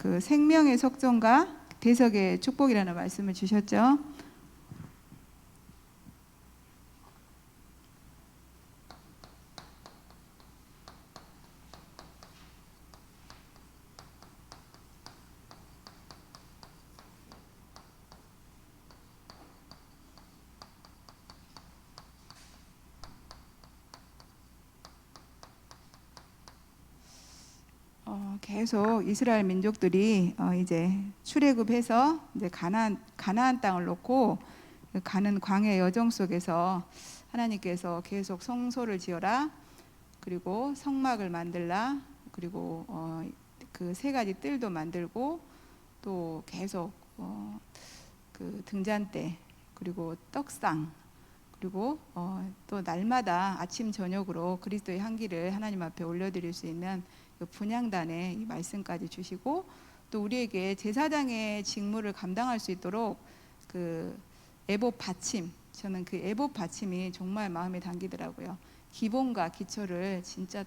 그 생명의 속전과 대속의 축복이라는 말씀을 주셨죠. 계속 이스라엘 민족들이 이제 출애굽해서 이제 가나안 땅을 놓고 가는 광야 여정 속에서 하나님께서 계속 성소를 지어라, 그리고 성막을 만들라, 그리고 그 세 가지 뜰도 만들고, 또 계속 그 등잔대, 그리고 떡상, 그리고 또 날마다 아침 저녁으로 그리스도의 향기를 하나님 앞에 올려드릴 수 있는 그 분향단에 이 말씀까지 주시고, 또 우리에게 제사장의 직무를 감당할 수 있도록 그 애봇 받침, 저는 그 애봇 받침이 정말 마음에 당기더라고요. 기본과 기초를 진짜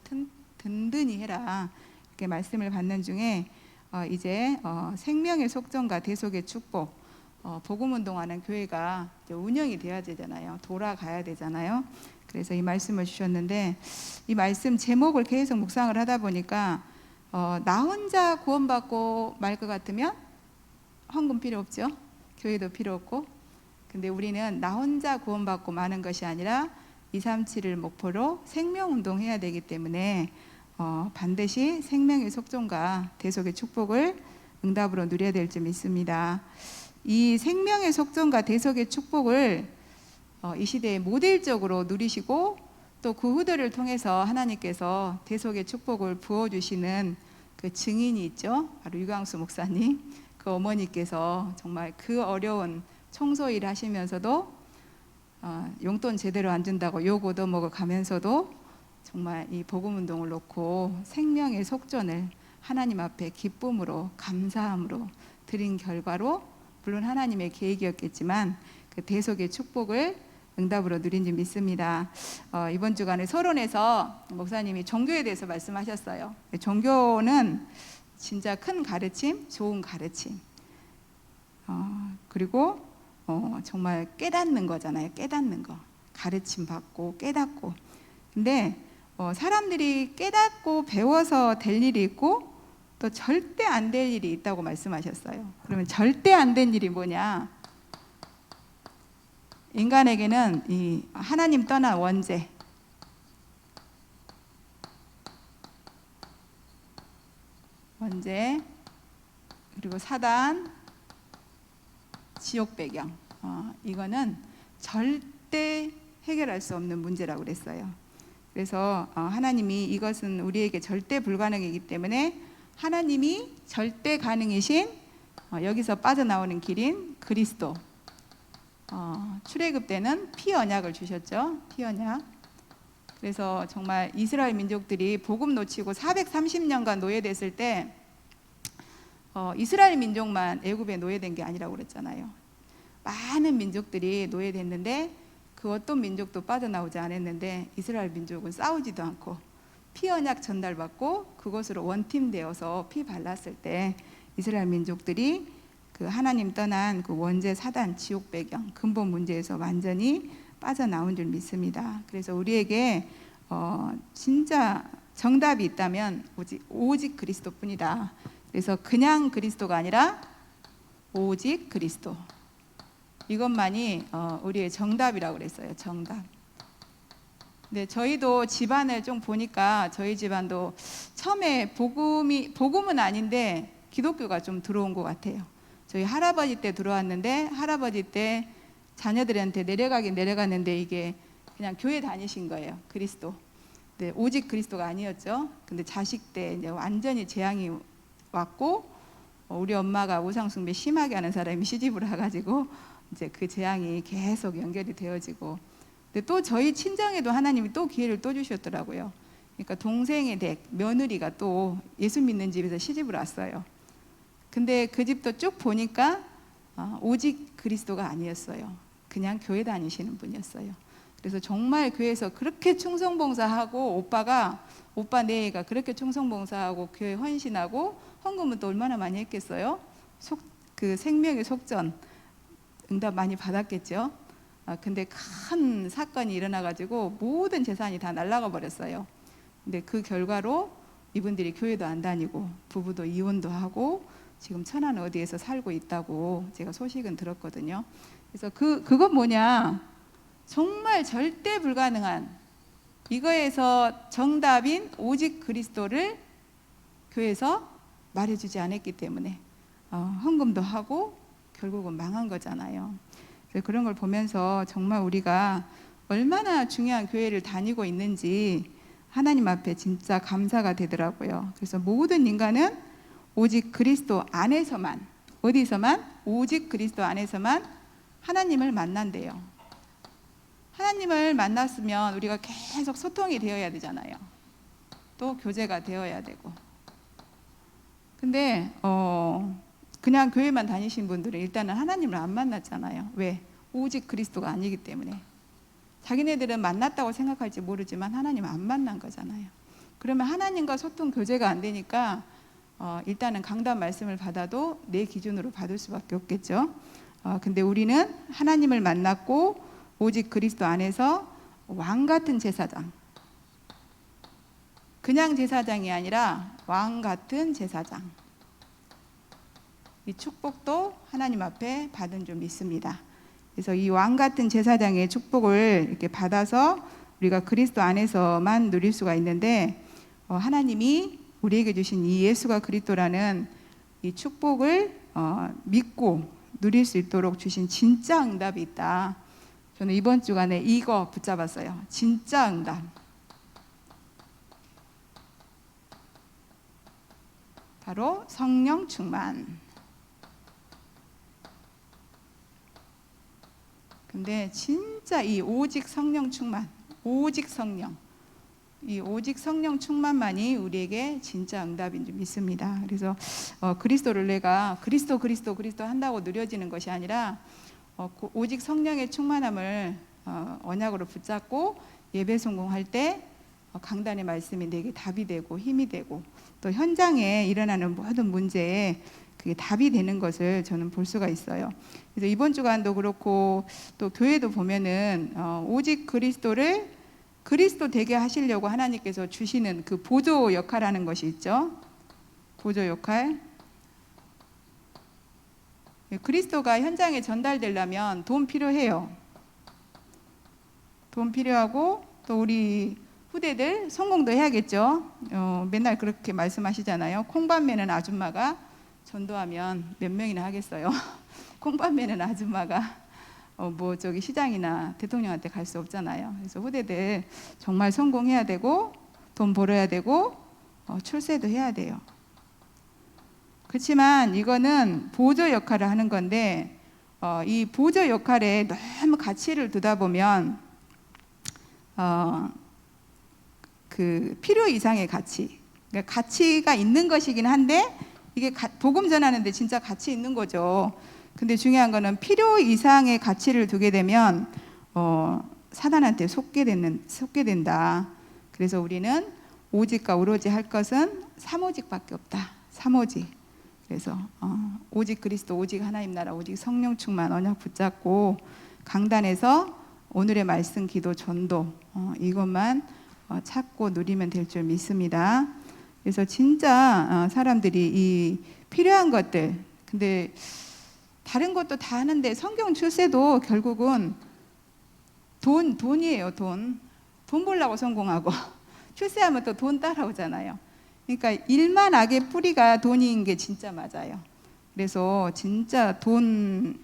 든든히 해라, 이렇게 말씀을 받는 중에 이제 생명의 속전과 대속의 축복, 복음운동하는 교회가 운영이 돼야 되잖아요. 돌아가야 되잖아요. 그래서 이 말씀을 주셨는데, 이 말씀 제목을 계속 묵상을 하다 보니까 나 혼자 구원받고 말 것 같으면 헌금 필요 없죠. 교회도 필요 없고. 근데 우리는 나 혼자 구원받고 마는 것이 아니라 237을 목표로 생명운동 해야 되기 때문에 반드시 생명의 속전과 대속의 축복을 응답으로 누려야 될 줄 믿습니다. 이 생명의 속전과 대속의 축복을 이 시대에 모델적으로 누리시고, 또 그 후대를 통해서 하나님께서 대속의 축복을 부어주시는 그 증인이 있죠. 바로 유광수 목사님. 그 어머니께서 정말 그 어려운 청소일 하시면서도 용돈 제대로 안 준다고 욕 얻어먹어 가면서도 정말 이 복음운동을 놓고 생명의 속전을 하나님 앞에 기쁨으로 감사함으로 드린 결과로, 물론 하나님의 계획이었겠지만 그 대속의 축복을 응답으로 누린 줄 믿습니다. 이번 주간에 서론에서 목사님이 종교에 대해서 말씀하셨어요. 종교는 진짜 큰 가르침, 좋은 가르침, 그리고 정말 깨닫는 거잖아요. 깨닫는 거, 가르침 받고 깨닫고. 근데 사람들이 깨닫고 배워서 될 일이 있고, 또 절대 안 될 일이 있다고 말씀하셨어요. 그러면 절대 안 된 일이 뭐냐? 인간에게는 이 하나님 떠난 원죄, 그리고 사단, 지옥 배경, 이거는 절대 해결할 수 없는 문제라고 그랬어요. 그래서 하나님이 이것은 우리에게 절대 불가능이기 때문에 하나님이 절대 가능이신 여기서 빠져나오는 길인 그리스도, 출애굽 때는 피 언약을 주셨죠. 피 언약. 그래서 정말 이스라엘 민족들이 복음 놓치고 430년간 노예됐을 때 이스라엘 민족만 애굽에 노예된 게 아니라고 그랬잖아요. 많은 민족들이 노예됐는데 그 어떤 민족도 빠져나오지 않았는데, 이스라엘 민족은 싸우지도 않고 피 언약 전달받고 그것으로 원팀되어서 피 발랐을 때 이스라엘 민족들이 그 하나님 떠난 그 원죄, 사단, 지옥 배경, 근본 문제에서 완전히 빠져나온 줄 믿습니다. 그래서 우리에게 진짜 정답이 있다면 오직 그리스도뿐이다. 그래서 그냥 그리스도가 아니라 오직 그리스도, 이것만이 우리의 정답이라고 그랬어요. 정답. 네, 저희도 집안을 좀 보니까 저희 집안도 처음에 복음은 아닌데 기독교가 좀 들어온 것 같아요. 저희 할아버지 때 들어왔는데, 할아버지 때 자녀들한테 내려가긴 내려갔는데 이게 그냥 교회 다니신 거예요. 그리스도. 네, 오직 그리스도가 아니었죠. 근데 자식 때 이제 완전히 재앙이 왔고, 우리 엄마가 우상숭배 심하게 하는 사람이 시집을 와가지고 이제 그 재앙이 계속 연결이 되어지고, 근데 또 저희 친정에도 하나님이 또 기회를 또 주셨더라고요. 그러니까 동생의 댁 며느리가 또 예수 믿는 집에서 시집을 왔어요. 근데 그 집도 쭉 보니까 오직 그리스도가 아니었어요. 그냥 교회 다니시는 분이었어요. 그래서 정말 교회에서 그렇게 충성봉사하고 오빠 내애가 그렇게 충성봉사하고 교회 헌신하고 헌금은 또 얼마나 많이 했겠어요? 그 생명의 속전 응답 많이 받았겠죠. 근데 큰 사건이 일어나가지고 모든 재산이 다 날아가 버렸어요. 근데 그 결과로 이분들이 교회도 안 다니고 부부도 이혼도 하고 지금 천안 어디에서 살고 있다고 제가 소식은 들었거든요. 그래서 그건 뭐냐? 정말 절대 불가능한, 이거에서 정답인 오직 그리스도를 교회에서 말해주지 않았기 때문에 헌금도 하고 결국은 망한 거잖아요. 그래서 그런 걸 보면서 정말 우리가 얼마나 중요한 교회를 다니고 있는지 하나님 앞에 진짜 감사가 되더라고요. 그래서 모든 인간은 오직 그리스도 안에서만, 어디서만? 오직 그리스도 안에서만 하나님을 만난대요. 하나님을 만났으면 우리가 계속 소통이 되어야 되잖아요. 또 교제가 되어야 되고. 근데 그냥 교회만 다니신 분들은 일단은 하나님을 안 만났잖아요. 왜? 오직 그리스도가 아니기 때문에. 자기네들은 만났다고 생각할지 모르지만 하나님 안 만난 거잖아요. 그러면 하나님과 소통 교제가 안 되니까 일단은 강단 말씀을 받아도 내 기준으로 받을 수밖에 없겠죠. 근데 우리는 하나님을 만났고 오직 그리스도 안에서 왕 같은 제사장, 그냥 제사장이 아니라 왕 같은 제사장, 이 축복도 하나님 앞에 받은 줄 믿습니다. 그래서 이 왕 같은 제사장의 축복을 이렇게 받아서 우리가 그리스도 안에서만 누릴 수가 있는데, 하나님이 우리에게 주신 이 예수가 그리스도라는 이 축복을 믿고 누릴 수 있도록 주신 진짜 응답이 있다. 저는 이번 주간에 이거 붙잡았어요. 진짜 응답. 바로 성령 충만. 근데 진짜 이 오직 성령 충만, 오직 성령, 이 오직 성령 충만만이 우리에게 진짜 응답인 줄 믿습니다. 그래서 그리스도를 내가 그리스도 한다고 누려지는 것이 아니라 오직 성령의 충만함을 언약으로 붙잡고 예배 성공할 때 강단의 말씀이 내게 답이 되고 힘이 되고 또 현장에 일어나는 모든 문제에 그게 답이 되는 것을 저는 볼 수가 있어요. 그래서 이번 주간도 그렇고 또 교회도 보면은 오직 그리스도를 그리스도 되게 하시려고 하나님께서 주시는 그 보조 역할하는 것이 있죠. 보조 역할. 그리스도가 현장에 전달되려면 돈 필요해요. 돈 필요하고 또 우리 후대들 성공도 해야겠죠. 맨날 그렇게 말씀하시잖아요. 콩밥 매는 아줌마가 전도하면 몇 명이나 하겠어요. 콩밥 매는 아줌마가 저기 시장이나 대통령한테 갈 수 없잖아요. 그래서 후대들 정말 성공해야 되고 돈 벌어야 되고 출세도 해야 돼요. 그렇지만 이거는 보조 역할을 하는 건데 이 보조 역할에 너무 가치를 두다 보면 그 필요 이상의 가치, 그러니까 가치가 있는 것이긴 한데 이게 복음 전하는데 진짜 가치 있는 거죠. 근데 중요한 거는 필요 이상의 가치를 두게 되면 사단한테 속게 된다. 그래서 우리는 오직과 오로지 할 것은 삼오직밖에 없다. 삼오직. 그래서 오직 그리스도, 오직 하나님 나라, 오직 성령 충만 언약 붙잡고 강단에서 오늘의 말씀, 기도, 전도 이것만 찾고 누리면 될 줄 믿습니다. 그래서 진짜 사람들이 이 필요한 것들, 근데 다른 것도 다 하는데 성경 출세도 결국은 돈이에요. 돈 벌려고 성공하고 출세하면 또 돈 따라오잖아요. 그러니까 일만 악의 뿌리가 돈인 게 진짜 맞아요. 그래서 진짜 돈에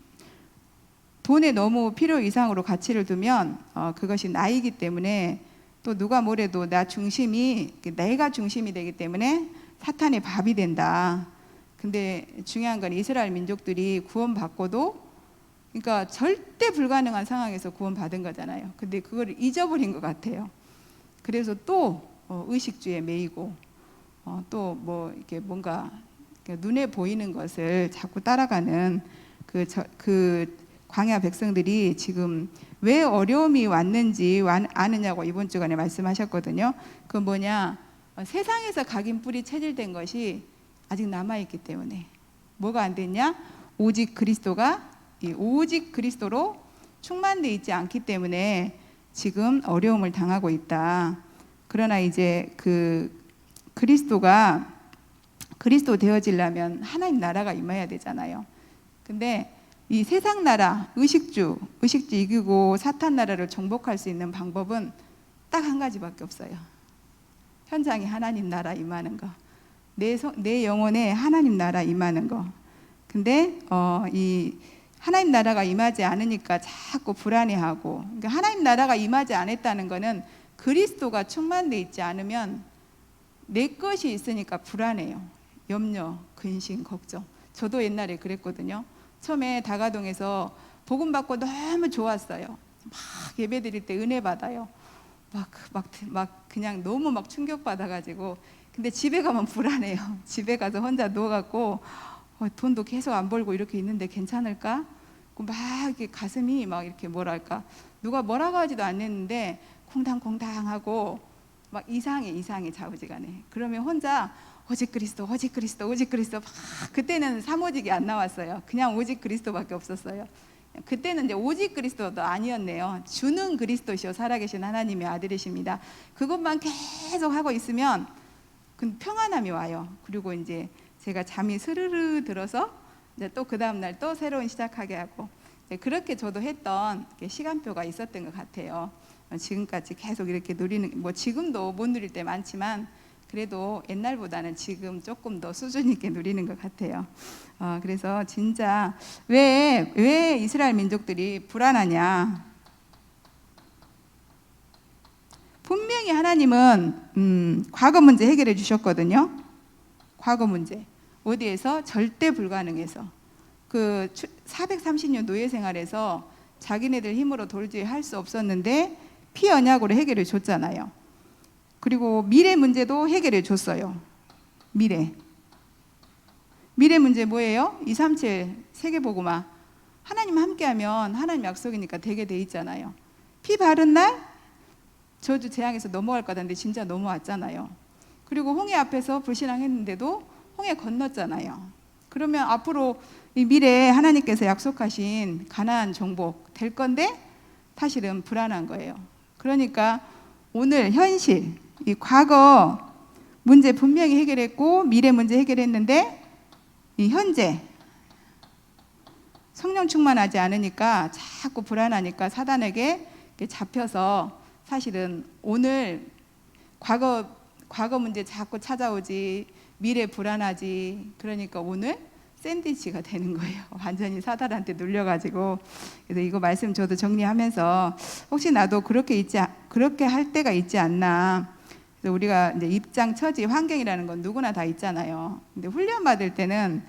너무 필요 이상으로 가치를 두면 그것이 나이기 때문에 또 누가 뭐래도 내가 중심이 되기 때문에 사탄의 밥이 된다. 근데 중요한 건 이스라엘 민족들이 구원받고도 그러니까 절대 불가능한 상황에서 구원받은 거잖아요. 근데 그걸 잊어버린 것 같아요. 그래서 또 의식주에 매이고 또 뭐 이렇게 뭔가 눈에 보이는 것을 자꾸 따라가는 그 광야 백성들이 지금 왜 어려움이 왔는지 아느냐고 이번 주간에 말씀하셨거든요. 그 뭐냐, 세상에서 각인 뿌리 체질된 것이 아직 남아있기 때문에. 뭐가 안 됐냐? 오직 그리스도로 충만되어 있지 않기 때문에 지금 어려움을 당하고 있다. 그러나 이제 그리스도 되어지려면 하나님 나라가 임해야 되잖아요. 근데 이 세상 나라, 의식주 이기고 사탄 나라를 정복할 수 있는 방법은 딱 한 가지밖에 없어요. 현장에 하나님 나라 임하는 거. 내 영혼에 하나님 나라 임하는 거. 근데 이 하나님 나라가 임하지 않으니까 자꾸 불안해하고, 그러니까 하나님 나라가 임하지 않았다는 거는 그리스도가 충만되어 있지 않으면 내 것이 있으니까 불안해요. 염려, 근심, 걱정. 저도 옛날에 그랬거든요. 처음에 다가동에서 복음 받고 너무 좋았어요. 막 예배 드릴 때 은혜 받아요. 막 그냥 너무 막 충격 받아가지고. 근데 집에 가면 불안해요. 집에 가서 혼자 누워갖고 돈도 계속 안 벌고 이렇게 있는데 괜찮을까? 막 이렇게 가슴이 막 이렇게 뭐랄까, 누가 뭐라고 하지도 않았는데 콩당콩당하고 막 이상해 좌우지간에. 그러면 혼자 오직 그리스도 막 그때는 3오직이 안 나왔어요. 그냥 오직 그리스도밖에 없었어요. 그때는 이제 오직 그리스도도 아니었네요. 주는 그리스도시요 살아계신 하나님의 아들이십니다. 그것만 계속 하고 있으면 평안함이 와요. 그리고 이제 제가 잠이 스르르 들어서 이제 또 그 다음날 또 새로운 시작하게 하고, 그렇게 저도 했던 시간표가 있었던 것 같아요. 지금까지 계속 이렇게 누리는, 뭐 지금도 못 누릴 때 많지만 그래도 옛날보다는 지금 조금 더 수준 있게 누리는 것 같아요. 그래서 진짜 왜 이스라엘 민족들이 불안하냐? 분명히 하나님은 과거 문제 해결해 주셨거든요. 과거 문제. 어디에서? 절대 불가능해서. 430년 노예 생활에서 자기네들 힘으로 도저히 할 수 없었는데 피 언약으로 해결해 줬잖아요. 그리고 미래 문제도 해결해 줬어요. 미래 문제 뭐예요? 237 세계복음화. 하나님 함께하면 하나님 약속이니까 되게 돼 있잖아요. 피 바른 날 저주 재앙에서 넘어갈 거다는데 진짜 넘어왔잖아요. 그리고 홍해 앞에서 불신앙했는데도 홍해 건넜잖아요. 그러면 앞으로 이 미래에 하나님께서 약속하신 가나안 정복 될 건데 사실은 불안한 거예요. 그러니까 오늘 현실, 이 과거 문제 분명히 해결했고 미래 문제 해결했는데 이 현재 성령 충만하지 않으니까 자꾸 불안하니까 사단에게 잡혀서 사실은 오늘 과거 문제 자꾸 찾아오지, 미래 불안하지. 그러니까 오늘 샌드위치가 되는 거예요. 완전히 사단한테 눌려가지고. 그래서 이거 말씀 저도 정리하면서 혹시 나도 그렇게 할 때가 있지 않나. 그래서 우리가 이제 입장, 처지, 환경이라는 건 누구나 다 있잖아요. 근데 훈련 받을 때는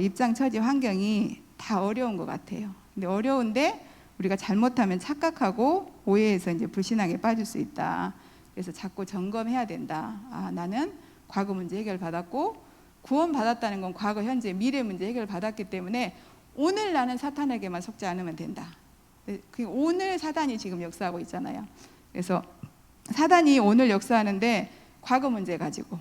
입장, 처지, 환경이 다 어려운 것 같아요. 근데 어려운데 우리가 잘못하면 착각하고 오해해서 이제 불신앙에 빠질 수 있다. 그래서 자꾸 점검해야 된다. 나는 과거 문제 해결 받았고 구원 받았다는 건 과거, 현재, 미래 문제 해결 받았기 때문에 오늘 나는 사탄에게만 속지 않으면 된다. 오늘 사단이 지금 역사하고 있잖아요. 그래서 사단이 오늘 역사하는데 과거 문제 가지고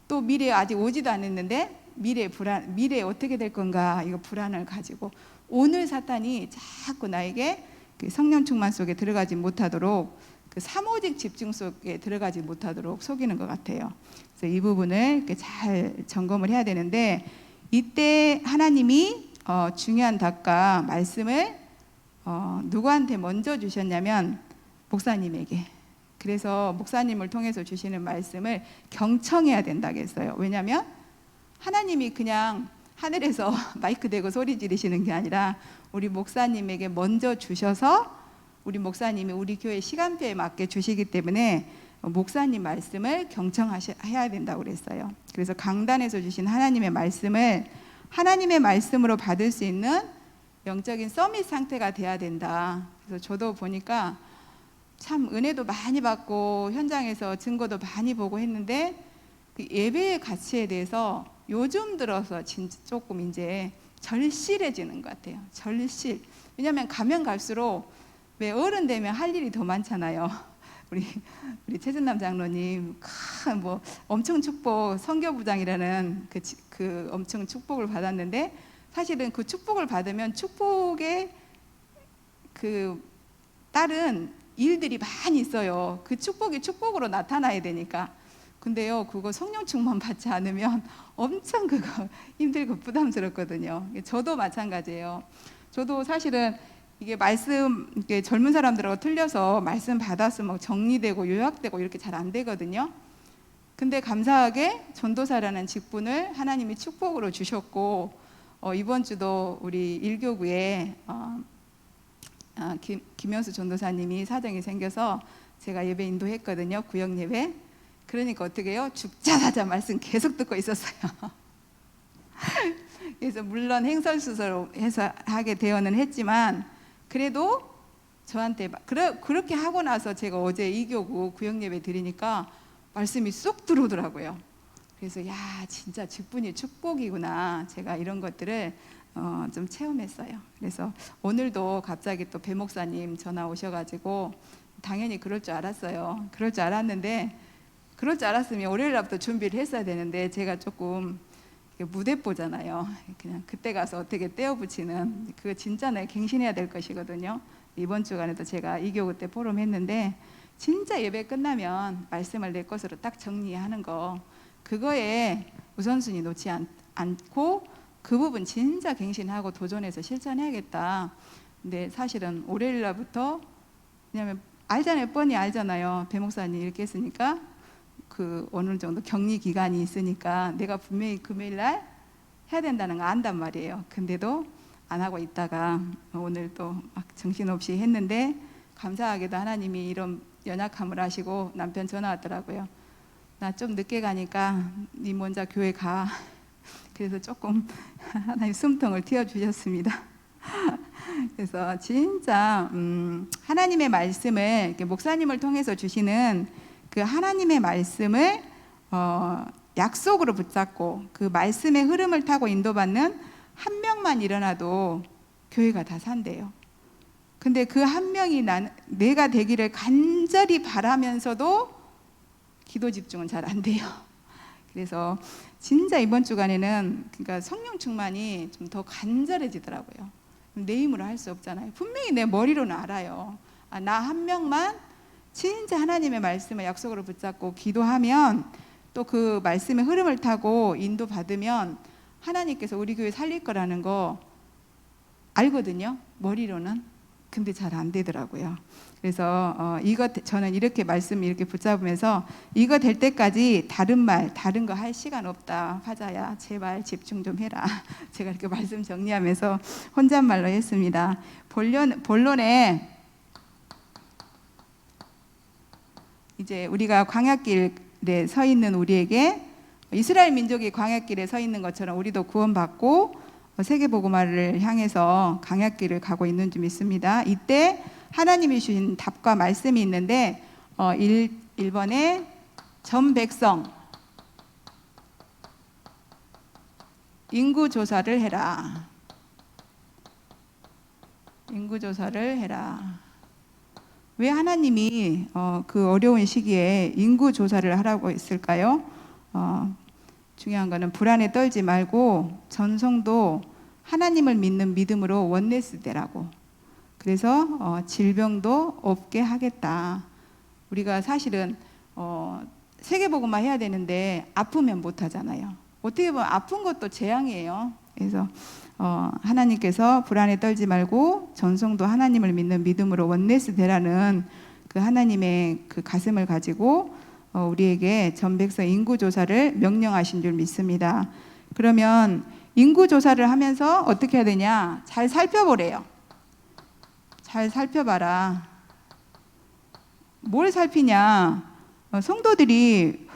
또 미래에 아직 오지도 않았는데 미래에 어떻게 될 건가 이거 불안을 가지고 오늘 사탄이 자꾸 나에게 성령 충만 속에 들어가지 못하도록 3오직 집중 속에 들어가지 못하도록 속이는 것 같아요. 그래서 이 부분을 이렇게 잘 점검을 해야 되는데 이때 하나님이 중요한 답과 말씀을 누구한테 먼저 주셨냐면 목사님에게. 그래서 목사님을 통해서 주시는 말씀을 경청해야 된다고 했어요. 왜냐하면 하나님이 그냥 하늘에서 마이크 대고 소리 지르시는 게 아니라 우리 목사님에게 먼저 주셔서 우리 목사님이 우리 교회 시간표에 맞게 주시기 때문에 목사님 말씀을 경청해야 된다고 그랬어요. 그래서 강단에서 주신 하나님의 말씀을 하나님의 말씀으로 받을 수 있는 영적인 서밋 상태가 돼야 된다. 그래서 저도 보니까 참 은혜도 많이 받고 현장에서 증거도 많이 보고 했는데 그 예배의 가치에 대해서 요즘 들어서 진짜 조금 이제 절실해지는 것 같아요. 절실. 왜냐하면 가면 갈수록 왜 어른 되면 할 일이 더 많잖아요. 우리 최진남 장로님 뭐 엄청 축복 선교부장이라는 그 엄청 축복을 받았는데, 사실은 그 축복을 받으면 축복에 그 다른 일들이 많이 있어요. 그 축복이 축복으로 나타나야 되니까. 근데요, 그거 성령 충만 받지 않으면 엄청 그거 힘들고 부담스럽거든요. 저도 마찬가지예요. 저도 사실은 이게 말씀, 이게 젊은 사람들하고 틀려서 말씀 받았으면 정리되고 요약되고 이렇게 잘 안 되거든요. 근데 감사하게 전도사라는 직분을 하나님이 축복으로 주셨고, 이번 주도 우리 일교구에 김현수 전도사님이 사정이 생겨서 제가 예배 인도했거든요. 구역 예배. 그러니까 어떻게 해요? 죽자마자 말씀 계속 듣고 있었어요. 그래서 물론 행설수설해서 하게 되어는 했지만, 그래도 저한테 그렇게 하고 나서 제가 어제 이교구 구역 예배 드리니까 말씀이 쏙 들어오더라고요. 그래서 야, 진짜 직분이 축복이구나. 제가 이런 것들을 좀 체험했어요. 그래서 오늘도 갑자기 또 배 목사님 전화 오셔가지고, 당연히 그럴 줄 알았어요. 그럴 줄 알았는데, 그럴 줄 알았으면 월요일 날부터 준비를 했어야 되는데, 제가 조금 무대뽀잖아요. 그냥 그때 가서 어떻게 떼어 붙이는, 그거 진짜 내가 갱신해야 될 것이거든요. 이번 주간에도 제가 이교구 때 포럼 했는데, 진짜 예배 끝나면 말씀을 내 것으로 딱 정리하는 거, 그거에 우선순위 놓지 않고 그 부분 진짜 갱신하고 도전해서 실천해야겠다. 근데 사실은 월요일 날부터, 왜냐면 알잖아요. 뻔히 알잖아요. 배 목사님 이렇게 했으니까 그 어느 정도 격리 기간이 있으니까 내가 분명히 금요일 날 해야 된다는 거 안단 말이에요. 근데도 안 하고 있다가 오늘 또 막 정신없이 했는데, 감사하게도 하나님이 이런 연약함을 아시고 남편 전화 왔더라고요. 나 좀 늦게 가니까 네 먼저 교회 가. 그래서 조금 하나님 숨통을 틔워주셨습니다. 그래서 진짜 하나님의 말씀을, 이렇게 목사님을 통해서 주시는 그 하나님의 말씀을 약속으로 붙잡고 그 말씀의 흐름을 타고 인도받는 한 명만 일어나도 교회가 다 산대요. 근데 그 한 명이 내가 되기를 간절히 바라면서도 기도 집중은 잘 안 돼요. 그래서 진짜 이번 주간에는 그러니까 성령 충만이 좀 더 간절해지더라고요. 내 힘으로 할 수 없잖아요. 분명히 내 머리로는 알아요. 나 한 명만 진짜 하나님의 말씀을 약속으로 붙잡고 기도하면, 또 그 말씀의 흐름을 타고 인도받으면 하나님께서 우리 교회 살릴 거라는 거 알거든요. 머리로는. 근데 잘 안 되더라고요. 그래서 저는 이렇게 말씀 이렇게 붙잡으면서, 이거 될 때까지 다른 거 할 시간 없다. 화자야, 제발 집중 좀 해라. 제가 이렇게 말씀 정리하면서 혼잣말로 했습니다. 본론에 이제 우리가 광야길에 서 있는 우리에게, 이스라엘 민족이 광야길에 서 있는 것처럼 우리도 구원받고 세계복음화를 향해서 광야길을 가고 있는 줄 믿습니다. 이때 하나님이 주신 답과 말씀이 있는데, 1번에 전 백성 인구조사를 해라. 인구조사를 해라. 왜 하나님이 그 어려운 시기에 인구조사를 하라고 했을까요? 중요한 거는 불안에 떨지 말고 전성도 하나님을 믿는 믿음으로 원내스 되라고. 그래서 질병도 없게 하겠다. 우리가 사실은 세계복음화 해야 되는데 아프면 못 하잖아요. 어떻게 보면 아픈 것도 재앙이에요. 그래서 하나님께서 불안에 떨지 말고 전성도 하나님을 믿는 믿음으로 원내스 되라는 그 하나님의 그 가슴을 가지고 우리에게 전 백성 인구조사를 명령하신 줄 믿습니다. 그러면 인구조사를 하면서 어떻게 해야 되냐? 잘 살펴보래요. 잘 살펴봐라. 뭘 살피냐? 성도들이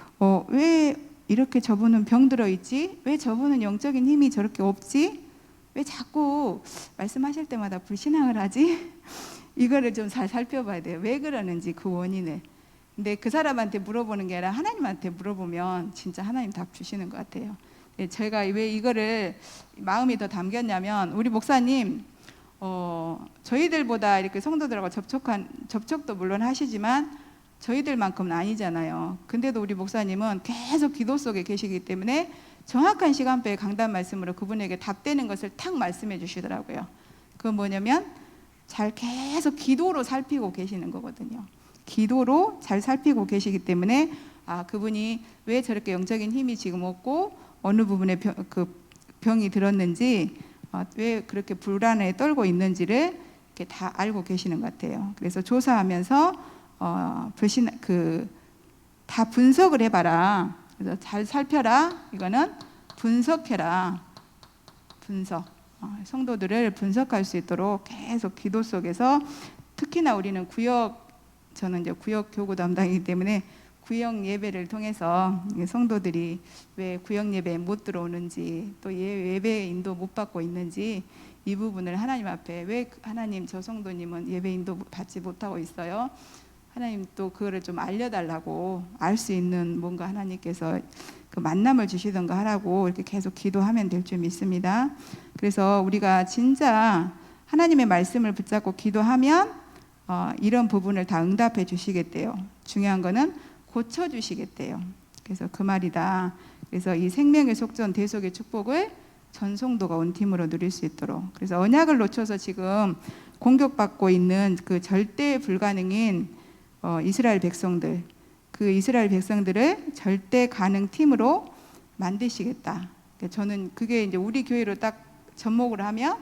왜 이렇게 저분은 병들어 있지? 왜 저분은 영적인 힘이 저렇게 없지? 왜 자꾸 말씀하실 때마다 불신앙을 하지? 이거를 좀 잘 살펴봐야 돼요. 왜 그러는지 그 원인을. 근데 그 사람한테 물어보는 게 아니라 하나님한테 물어보면 진짜 하나님 답 주시는 것 같아요. 제가 왜 이거를 마음이 더 담겼냐면 우리 목사님 저희들보다 이렇게 성도들하고 접촉도 물론 하시지만 저희들만큼은 아니잖아요. 근데도 우리 목사님은 계속 기도 속에 계시기 때문에 정확한 시간표에 강단 말씀으로 그분에게 답되는 것을 탁 말씀해 주시더라고요. 그건 뭐냐면 잘 계속 기도로 살피고 계시는 거거든요. 기도로 잘 살피고 계시기 때문에 그분이 왜 저렇게 영적인 힘이 지금 없고 어느 부분에 병이 들었는지 왜 그렇게 불안에 떨고 있는지를 이렇게 다 알고 계시는 것 같아요. 그래서 조사하면서 다 분석을 해봐라. 그래서 잘 살펴라. 이거는 분석해라. 분석. 성도들을 분석할 수 있도록 계속 기도 속에서 특히나 우리는 저는 이제 구역 교구 담당이기 때문에 구역 예배를 통해서 성도들이 왜 구역 예배에 못 들어오는지 또 예배 인도 못 받고 있는지 이 부분을 하나님 앞에 왜 하나님 저 성도님은 예배 인도 받지 못하고 있어요. 하나님 또 그거를 좀 알려달라고 알 수 있는 뭔가 하나님께서 그 만남을 주시던가 하라고 이렇게 계속 기도하면 될 줄 믿습니다. 그래서 우리가 진짜 하나님의 말씀을 붙잡고 기도하면 이런 부분을 다 응답해 주시겠대요. 중요한 거는 고쳐 주시겠대요. 그래서 그 말이다. 그래서 이 생명의 속전 대속의 축복을 전 성도가 온 팀으로 누릴 수 있도록. 그래서 언약을 놓쳐서 지금 공격받고 있는 그 절대 불가능인 이스라엘 백성들, 그 이스라엘 백성들을 절대 가능 팀으로 만드시겠다. 저는 그게 이제 우리 교회로 딱 접목을 하면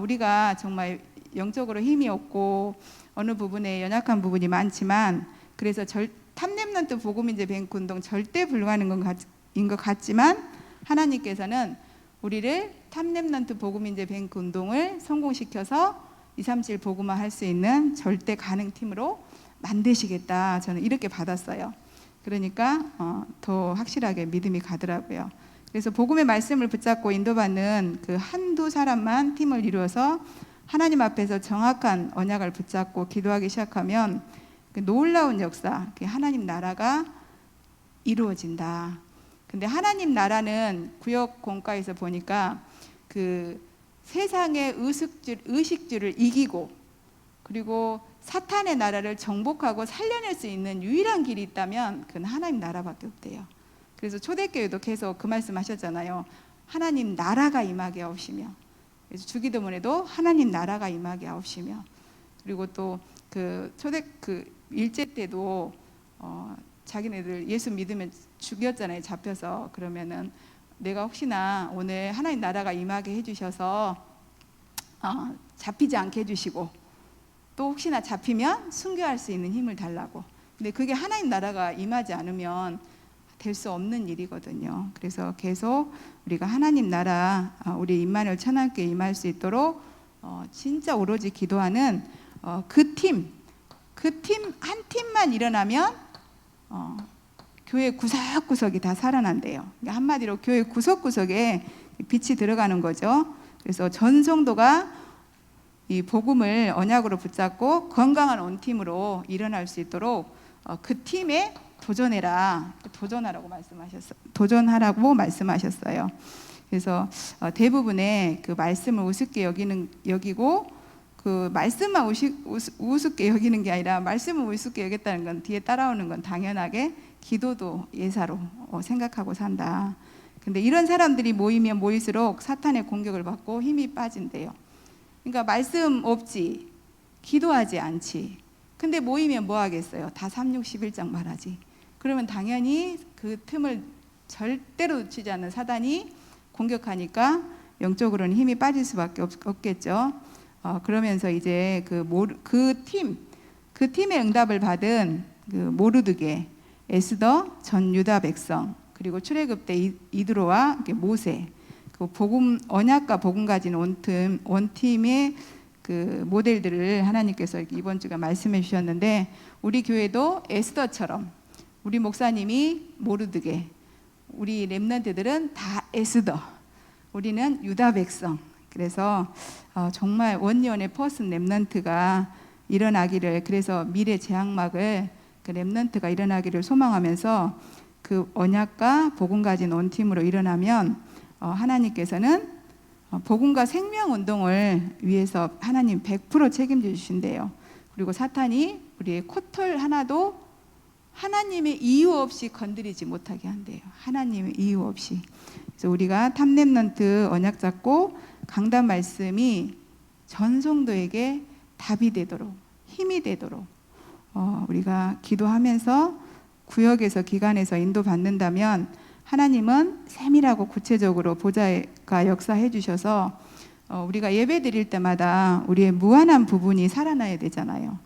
우리가 정말 영적으로 힘이 없고 어느 부분에 연약한 부분이 많지만 그래서 탑렘넌트 복음인재 뱅크 운동 절대 불가능인 것 같지만 하나님께서는 우리를 탑렘넌트 복음인재 뱅크 운동을 성공시켜서 237 복음화 할 수 있는 절대 가능 팀으로 만드시겠다. 저는 이렇게 받았어요. 그러니까 더 확실하게 믿음이 가더라고요. 그래서 복음의 말씀을 붙잡고 인도받는 그 한두 사람만 팀을 이루어서 하나님 앞에서 정확한 언약을 붙잡고 기도하기 시작하면 그 놀라운 역사, 하나님 나라가 이루어진다. 근데 하나님 나라는 구역 공과에서 보니까 그 세상의 의식주를 이기고 그리고 사탄의 나라를 정복하고 살려낼 수 있는 유일한 길이 있다면 그건 하나님 나라밖에 없대요. 그래서 초대교회도 계속 그 말씀 하셨잖아요. 하나님 나라가 임하게 하옵시며. 그래서 주기도문에도 하나님 나라가 임하게 하옵시며. 그리고 또 그 일제 때도 자기네들 예수 믿으면 죽였잖아요. 잡혀서. 그러면은 내가 혹시나 오늘 하나님 나라가 임하게 해주셔서 잡히지 않게 해주시고 또 혹시나 잡히면 순교할 수 있는 힘을 달라고. 근데 그게 하나님 나라가 임하지 않으면 될 수 없는 일이거든요. 그래서 계속 우리가 하나님 나라, 우리 임마누엘 천안교회 임할 수 있도록 진짜 오로지 기도하는 그 팀 한 팀만 일어나면 교회 구석구석이 다 살아난대요. 그러니까 한마디로 교회 구석구석에 빛이 들어가는 거죠. 그래서 전 성도가 이 복음을 언약으로 붙잡고 건강한 온팀으로 일어날 수 있도록 그 팀에 도전하라고 말씀하셨어요. 그래서 대부분의 그 말씀을 우습게 여기고 그 말씀만 우습게 여기는 게 아니라 말씀을 우습게 여겼다는 건 뒤에 따라오는 건 당연하게 기도도 예사로 생각하고 산다. 근데 이런 사람들이 모이면 모일수록 사탄의 공격을 받고 힘이 빠진대요. 그러니까 말씀 없지, 기도하지 않지. 근데 모이면 뭐 하겠어요? 다 3, 6, 11장 말하지. 그러면 당연히 그 틈을 절대로 놓치지 않는 사단이 공격하니까 영적으로는 힘이 빠질 수밖에 없겠죠. 그러면서 이제 그 팀의 응답을 받은 그 모르드게, 에스더, 전 유다 백성, 그리고 출애굽 때 이드로와 모세, 그 복음 언약과 복음 가진 원팀의 그 모델들을 하나님께서 이번 주가 말씀해 주셨는데 우리 교회도 에스더처럼 우리 목사님이 모르드게, 우리 렘넌트들은 다 에스더, 우리는 유다 백성. 그래서 정말 원년의 퍼슨 렘넌트가 일어나기를, 그래서 미래 제약막을 그 렘넌트가 일어나기를 소망하면서 그 언약과 복음 가진 원팀으로 일어나면 하나님께서는 복음과 생명 운동을 위해서 하나님 100% 책임져 주신대요. 그리고 사탄이 우리의 코털 하나도 하나님의 이유 없이 건드리지 못하게 한대요. 하나님의 이유 없이. 그래서 우리가 탑랩넌트 언약 잡고 강단 말씀이 전 성도에게 답이 되도록, 힘이 되도록 우리가 기도하면서 구역에서 기관에서 인도받는다면 하나님은 세밀하고 구체적으로 보좌가 역사해 주셔서 우리가 예배 드릴 때마다 우리의 무한한 부분이 살아나야 되잖아요.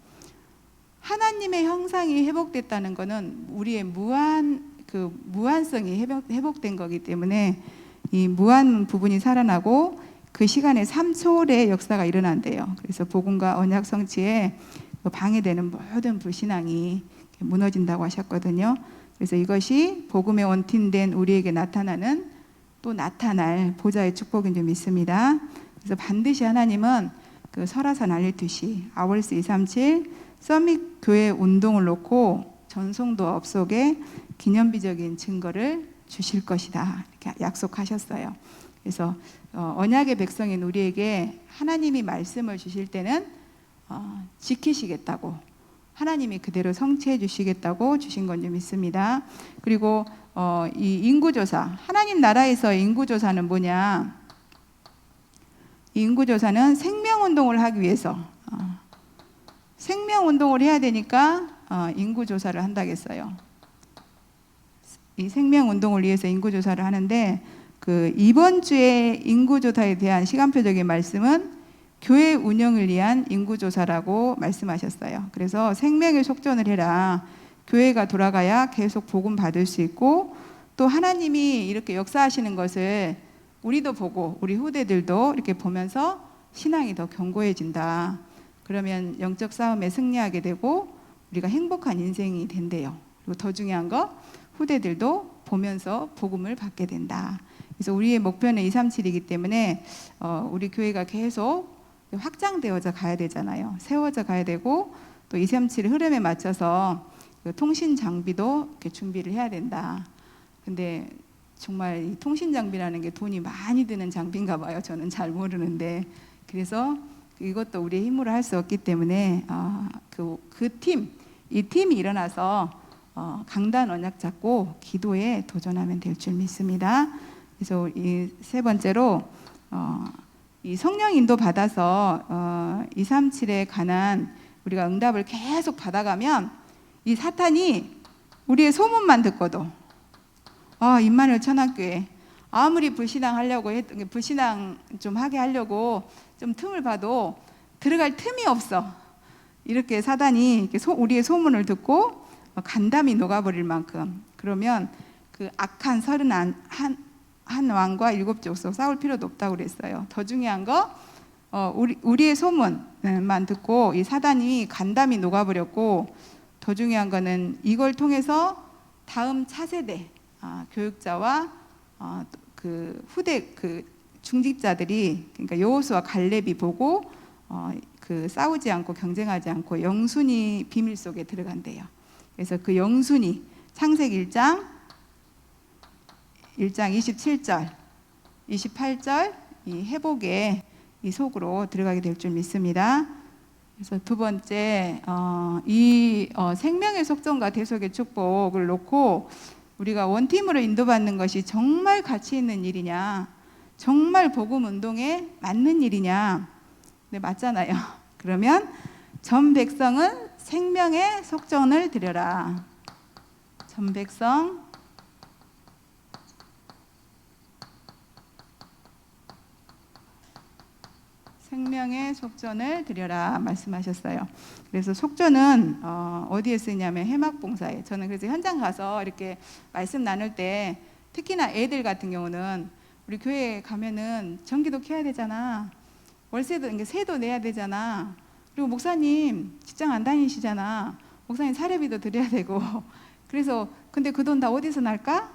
하나님의 형상이 회복됐다는 것은 우리의 무한성이 회복된 거기 때문에 이 무한 부분이 살아나고 그 시간에 3초의 역사가 일어난대요. 그래서 복음과 언약 성취에 방해되는 모든 불신앙이 무너진다고 하셨거든요. 그래서 이것이 복음의 원팀된 우리에게 나타나는 또 나타날 보좌의 축복인 줄 믿습니다. 그래서 반드시 하나님은 그 설화산 알리투시 아월스 237 서밋 교회 운동을 놓고 전송도 업속에 기념비적인 증거를 주실 것이다 이렇게 약속하셨어요. 그래서 언약의 백성인 우리에게 하나님이 말씀을 주실 때는 지키시겠다고, 하나님이 그대로 성취해 주시겠다고 주신 건지 믿습니다. 그리고 이 인구조사, 하나님 나라에서 인구조사는 뭐냐? 이 인구조사는 생명운동을 하기 위해서 생명운동을 해야 되니까 인구조사를 한다겠어요. 이 생명운동을 위해서 인구조사를 하는데 그 이번 주에 인구조사에 대한 시간표적인 말씀은 교회 운영을 위한 인구조사라고 말씀하셨어요. 그래서 생명의 속전을 해라. 교회가 돌아가야 계속 복음 받을 수 있고 또 하나님이 이렇게 역사하시는 것을 우리도 보고 우리 후대들도 이렇게 보면서 신앙이 더 견고해진다. 그러면 영적 싸움에 승리하게 되고 우리가 행복한 인생이 된대요. 그리고 더 중요한 거 후대들도 보면서 복음을 받게 된다. 그래서 우리의 목표는 237이기 때문에 우리 교회가 계속 확장되어져 가야 되잖아요. 세워져 가야 되고 또 237 흐름에 맞춰서 그 통신 장비도 이렇게 준비를 해야 된다. 근데 정말 이 통신 장비라는 게 돈이 많이 드는 장비인가 봐요. 저는 잘 모르는데 그래서 이것도 우리의 힘으로 할 수 없기 때문에 이 팀이 일어나서 강단 언약 잡고 기도에 도전하면 될 줄 믿습니다. 그래서 이 세 번째로 이 성령 인도 받아서 237에 관한 우리가 응답을 계속 받아가면 이 사탄이 우리의 소문만 듣고도 임마누엘 천안교회 아무리 불신앙 좀 하게 하려고 좀 틈을 봐도 들어갈 틈이 없어. 이렇게 사단이 이렇게 우리의 소문을 듣고 간담이 녹아버릴 만큼 그러면 그 악한 31 왕과 7 족속 싸울 필요도 없다고 그랬어요. 더 중요한 거 우리의 소문만 듣고 이 사단이 간담이 녹아버렸고 더 중요한 거는 이걸 통해서 다음 차세대 교육자와 그 후대 그 중직자들이 그러니까 여호수아 갈렙이 보고 그 싸우지 않고 경쟁하지 않고 영순이 비밀 속에 들어간대요. 그래서 그 영순이 창세기 1장 27절, 28절 이 회복의 이 속으로 들어가게 될 줄 믿습니다. 그래서 두 번째 생명의 속전과 대속의 축복을 놓고 우리가 원팀으로 인도받는 것이 정말 가치 있는 일이냐, 정말 복음 운동에 맞는 일이냐? 네, 맞잖아요. 그러면 전 백성은 생명의 속전을 드려라. 전 백성 생명의 속전을 드려라 말씀하셨어요. 그래서 속전은 어디에 쓰냐면 해막봉사에. 저는 그래서 현장 가서 이렇게 말씀 나눌 때 특히나 애들 같은 경우는 우리 교회 가면은 전기도 켜야 되잖아. 월세도 세도 내야 되잖아. 그리고 목사님 직장 안 다니시잖아. 목사님 사례비도 드려야 되고. 그래서 근데 그 돈 다 어디서 날까?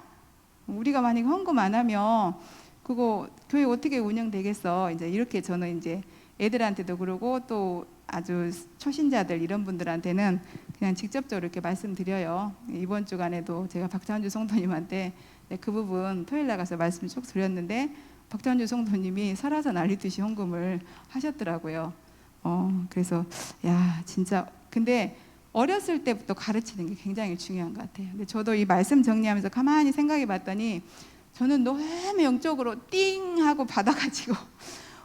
우리가 만약에 헌금 안 하면 그거 교회 어떻게 운영되겠어? 이제 이렇게 저는 이제 애들한테도 그러고 또 아주 초신자들 이런 분들한테는 그냥 직접적으로 이렇게 말씀드려요. 이번 주간에도 제가 박찬주 성도님한테 그 부분 토요일 나가서 말씀 쭉 드렸는데 박찬주 성도님이 살아서 날리듯이 헌금을 하셨더라고요. 그래서 야 진짜 근데 어렸을 때부터 가르치는 게 굉장히 중요한 것 같아요. 근데 저도 이 말씀 정리하면서 가만히 생각해 봤더니 저는 너무 영적으로 띵 하고 받아가지고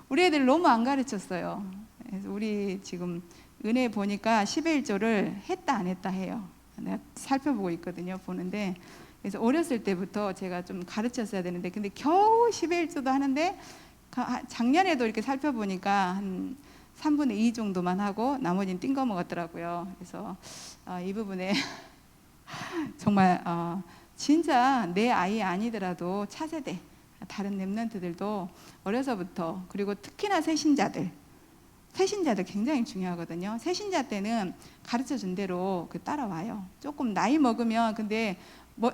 우리 애들 너무 안 가르쳤어요. 그래서 우리 지금 은혜 보니까 11조를 했다 안 했다 해요. 내가 살펴보고 있거든요. 보는데 그래서 어렸을 때부터 제가 좀 가르쳤어야 되는데 근데 겨우 11조도 하는데 작년에도 이렇게 살펴보니까 한 3분의 2 정도만 하고 나머지는 띵거 먹었더라고요. 그래서 이 부분에 정말 진짜 내 아이 아니더라도 차세대 다른 렘넌트들도 어려서부터 그리고 특히나 새신자들 굉장히 중요하거든요. 새신자 때는 가르쳐 준 대로 따라와요. 조금 나이 먹으면 근데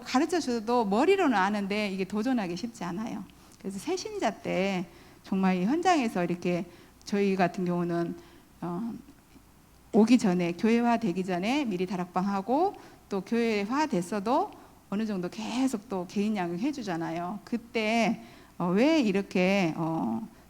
가르쳐 줘도 머리로는 아는데 이게 도전하기 쉽지 않아요. 그래서 새신자 때 정말 이 현장에서 이렇게 저희 같은 경우는 오기 전에 교회화 되기 전에 미리 다락방하고 또 교회화 됐어도 어느 정도 계속 또 개인 양육 해주잖아요. 그때 왜 이렇게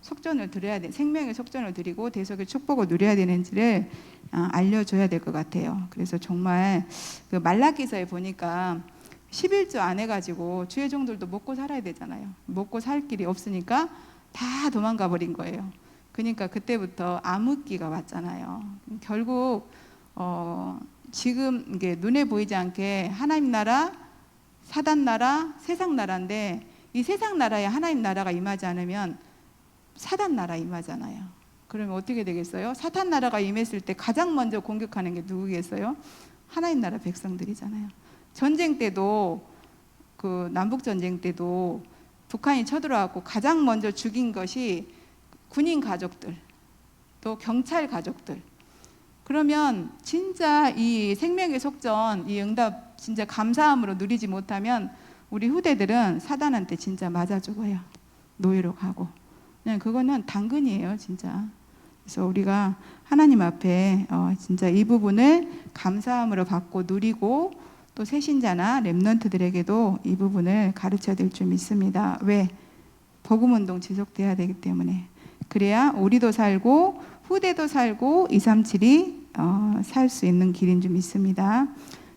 속전을 드려야 돼 생명의 속전을 드리고 대속의 축복을 누려야 되는지를 알려줘야 될 것 같아요. 그래서 정말 그 말라기서에 보니까 11조 안 해가지고 주의 종들도 먹고 살아야 되잖아요. 먹고 살 길이 없으니까 다 도망가 버린 거예요. 그러니까 그때부터 암흑기가 왔잖아요. 결국 지금 이게 눈에 보이지 않게 하나님 나라, 사단 나라, 세상 나라인데 이 세상 나라에 하나님 나라가 임하지 않으면 사단 나라 임하잖아요. 그러면 어떻게 되겠어요? 사단 나라가 임했을 때 가장 먼저 공격하는 게 누구겠어요? 하나님 나라 백성들이잖아요. 전쟁 때도 그 남북 전쟁 때도 북한이 쳐들어왔고 가장 먼저 죽인 것이 군인 가족들, 또 경찰 가족들. 그러면 진짜 이 생명의 속전, 이 응답 진짜 감사함으로 누리지 못하면 우리 후대들은 사단한테 진짜 맞아 죽어요. 노예로 가고. 그냥 그거는 당근이에요, 진짜. 그래서 우리가 하나님 앞에 진짜 이 부분을 감사함으로 받고 누리고 또 새신자나 렘넌트들에게도 이 부분을 가르쳐야 될 줄 믿습니다. 왜? 복음운동 지속돼야 되기 때문에. 그래야 우리도 살고 후대도 살고 237이 살 수 있는 길인 줄 믿습니다.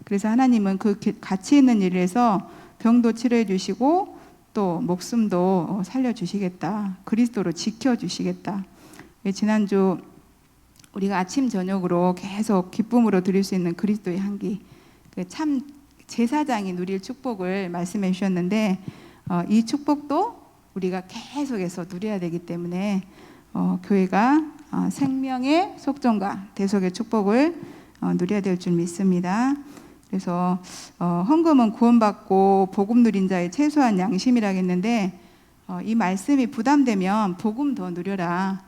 그래서 하나님은 그 가치 있는 일을 해서 병도 치료해 주시고 또 목숨도 살려주시겠다. 그리스도로 지켜주시겠다. 지난주 우리가 아침 저녁으로 계속 기쁨으로 드릴 수 있는 그리스도의 향기, 참 제사장이 누릴 축복을 말씀해 주셨는데 이 축복도 우리가 계속해서 누려야 되기 때문에 교회가 생명의 속전과 대속의 축복을 누려야 될 줄 믿습니다. 그래서 헌금은 구원받고 복음 누린 자의 최소한 양심이라겠는데 이 말씀이 부담되면 복음 더 누려라.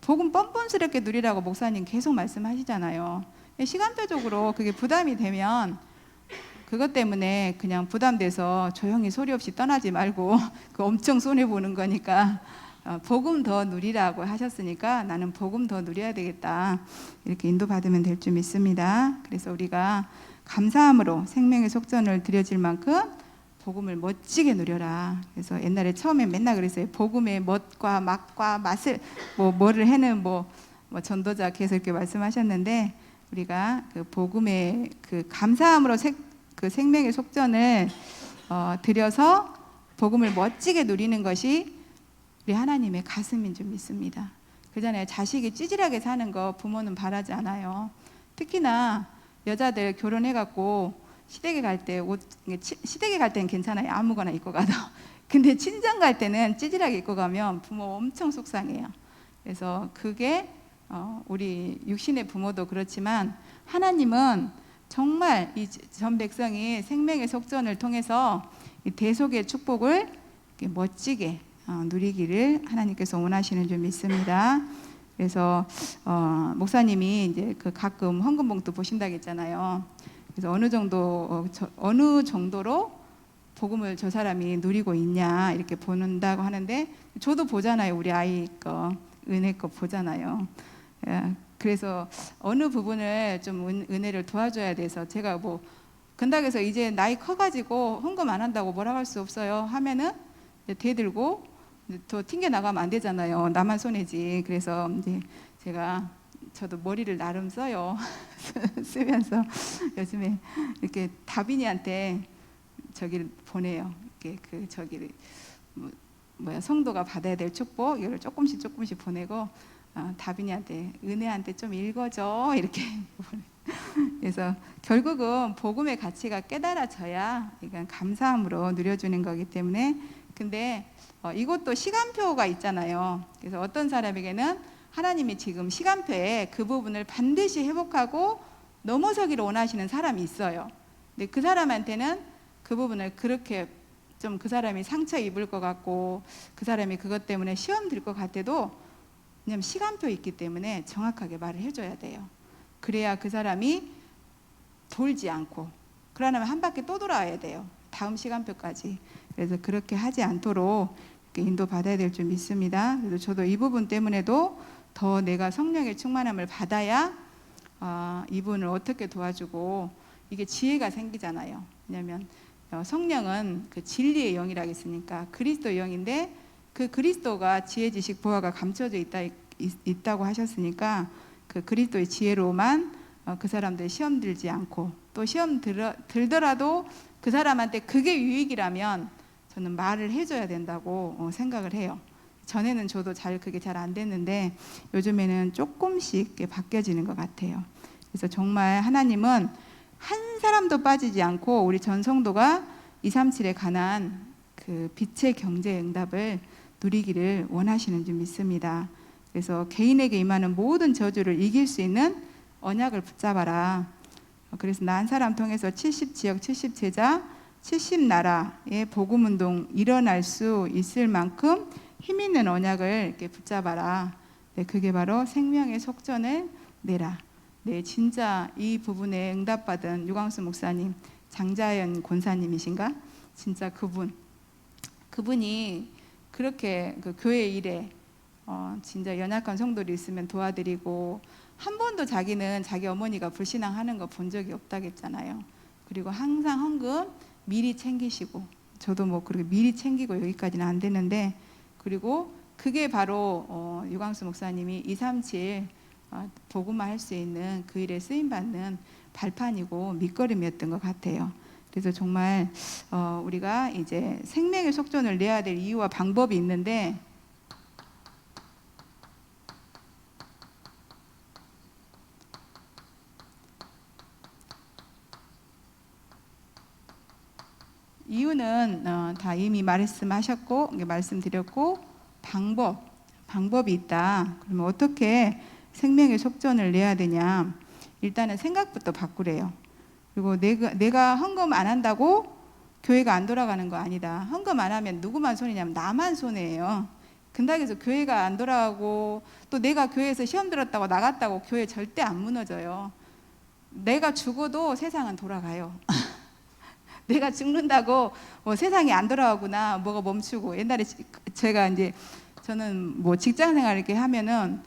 복음 뻔뻔스럽게 누리라고 목사님 계속 말씀하시잖아요. 시간표적으로 그게 부담이 되면 그것 때문에 그냥 부담돼서 조용히 소리 없이 떠나지 말고 그 엄청 손해보는 거니까 복음 더 누리라고 하셨으니까 나는 복음 더 누려야 되겠다 이렇게 인도받으면 될 줄 믿습니다. 그래서 우리가 감사함으로 생명의 속전을 드려질 만큼 복음을 멋지게 누려라. 그래서 옛날에 처음에 맨날 그랬어요. 복음의 멋과 맛과 맛을 뭐를 해는 전도자 계속 이렇게 말씀하셨는데 우리가 그 복음의 그 감사함으로 그 생명의 속전을 드려서 복음을 멋지게 누리는 것이 우리 하나님의 가슴인 줄 믿습니다. 그전에 자식이 찌질하게 사는 거 부모는 바라지 않아요. 특히나 여자들 결혼해갖고 시댁에 갈 때 시댁에 갈 때는 괜찮아요. 아무거나 입고 가도. 근데 친정 갈 때는 찌질하게 입고 가면 부모 엄청 속상해요. 그래서 그게 우리 육신의 부모도 그렇지만 하나님은 정말 이 전 백성이 생명의 속전을 통해서 이 대속의 축복을 멋지게 누리기를 하나님께서 원하시는 줄 믿습니다. 그래서 목사님이 이제 그 가끔 헌금 봉투 보신다고 했잖아요. 그래서 어느 정도로 복음을 저 사람이 누리고 있냐 이렇게 보는다고 하는데 저도 보잖아요. 우리 아이 거 은혜껏 보잖아요. 그래서 어느 부분을 좀 은혜를 도와줘야 돼서 제가 뭐 근닥에서 이제 나이 커가지고 헌금 안 한다고 뭐라고 할 수 없어요 하면은 이제 대들고 더 튕겨 나가면 안 되잖아요. 나만 손해지. 그래서 이제 제가 저도 머리를 나름 써요. 쓰면서 요즘에 이렇게 다빈이한테 저기를 보내요. 이렇게 그 저기를 뭐야 성도가 받아야 될 축복 이걸 조금씩 보내고 다빈이한테 은혜한테 좀 읽어줘 이렇게 그래서 결국은 복음의 가치가 깨달아져야 이건 감사함으로 누려주는 거기 때문에 근데 이것도 시간표가 있잖아요. 그래서 어떤 사람에게는 하나님이 지금 시간표에 그 부분을 반드시 회복하고 넘어서기를 원하시는 사람이 있어요. 근데 그 사람한테는 그 부분을 그렇게 좀 그 사람이 상처 입을 것 같고 그 사람이 그것 때문에 시험 들 것 같아도 왜냐면 시간표 있기 때문에 정확하게 말을 해줘야 돼요. 그래야 그 사람이 돌지 않고 그러려면 한 바퀴 또 돌아와야 돼요. 다음 시간표까지. 그래서 그렇게 하지 않도록 인도받아야 될 줄 믿습니다. 그래서 저도 이 부분 때문에도 더 내가 성령의 충만함을 받아야 이분을 어떻게 도와주고 이게 지혜가 생기잖아요. 왜냐하면 성령은 그 진리의 영이라고 했으니까 그리스도의 영인데 그 그리스도가 지혜 지식 보화가 감춰져 있다고 하셨으니까 그 그리스도의 지혜로만 그 사람들 시험 들지 않고 또 시험 들더라도 그 사람한테 그게 유익이라면 저는 말을 해줘야 된다고 생각을 해요. 전에는 저도 그게 잘 안 됐는데 요즘에는 조금씩 바뀌어지는 것 같아요. 그래서 정말 하나님은 한 사람도 빠지지 않고 우리 전 성도가 237에 관한 그 빛의 경제의 응답을 누리기를 원하시는 줄 믿습니다. 그래서 개인에게 임하는 모든 저주를 이길 수 있는 언약을 붙잡아라. 그래서 나 한 사람 통해서 70지역 70제자 70나라의 복음운동 일어날 수 있을 만큼 힘 있는 언약을 이렇게 붙잡아라. 네, 그게 바로 생명의 속전을 내라. 네, 진짜 이 부분에 응답받은 유광수 목사님, 장자연 권사님이신가? 진짜 그분이 그렇게 그 교회 일에 진짜 연약한 성도들이 있으면 도와드리고 한 번도 자기는 자기 어머니가 불신앙하는 거 본 적이 없다겠잖아요. 그리고 항상 헌금 미리 챙기시고 저도 뭐 그렇게 미리 챙기고 여기까지는 안 되는데 그리고 그게 바로 유광수 목사님이 237 복음화 할 수 있는 그 일에 쓰임받는 발판이고 밑거름이었던 것 같아요. 그래서 정말 우리가 이제 생명의 속전을 내야 될 이유와 방법이 있는데 이유는 다 이미 말씀하셨고 말씀드렸고 방법이 있다. 그러면 어떻게 생명의 속전을 내야 되냐? 일단은 생각부터 바꾸래요. 그리고 내가 헌금 안 한다고 교회가 안 돌아가는 거 아니다. 헌금 안 하면 누구만 손해냐면 나만 손해예요. 근당에서 교회가 안 돌아가고 또 내가 교회에서 시험 들었다고 나갔다고 교회 절대 안 무너져요. 내가 죽어도 세상은 돌아가요. 내가 죽는다고 세상이 안 돌아가구나 뭐가 멈추고 옛날에 제가 이제 저는 뭐 직장 생활 이렇게 하면은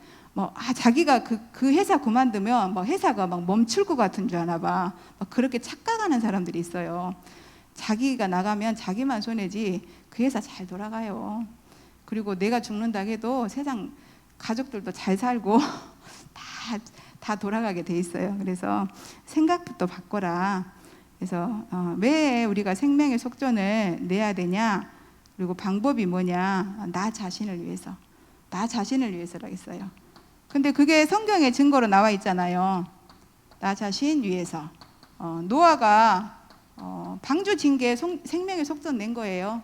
자기가 그 회사 그만두면 회사가 막 멈출 것 같은 줄 아나 봐. 그렇게 착각하는 사람들이 있어요. 자기가 나가면 자기만 손해지 그 회사 잘 돌아가요. 그리고 내가 죽는다 해도 세상 가족들도 잘 살고 다 돌아가게 돼 있어요. 그래서 생각부터 바꿔라. 그래서 왜 우리가 생명의 속전을 내야 되냐? 그리고 방법이 뭐냐? 나 자신을 위해서라겠어요. 근데 그게 성경의 증거로 나와 있잖아요. 나 자신 위해서. 노아가 방주 진 게 생명의 속전 낸 거예요.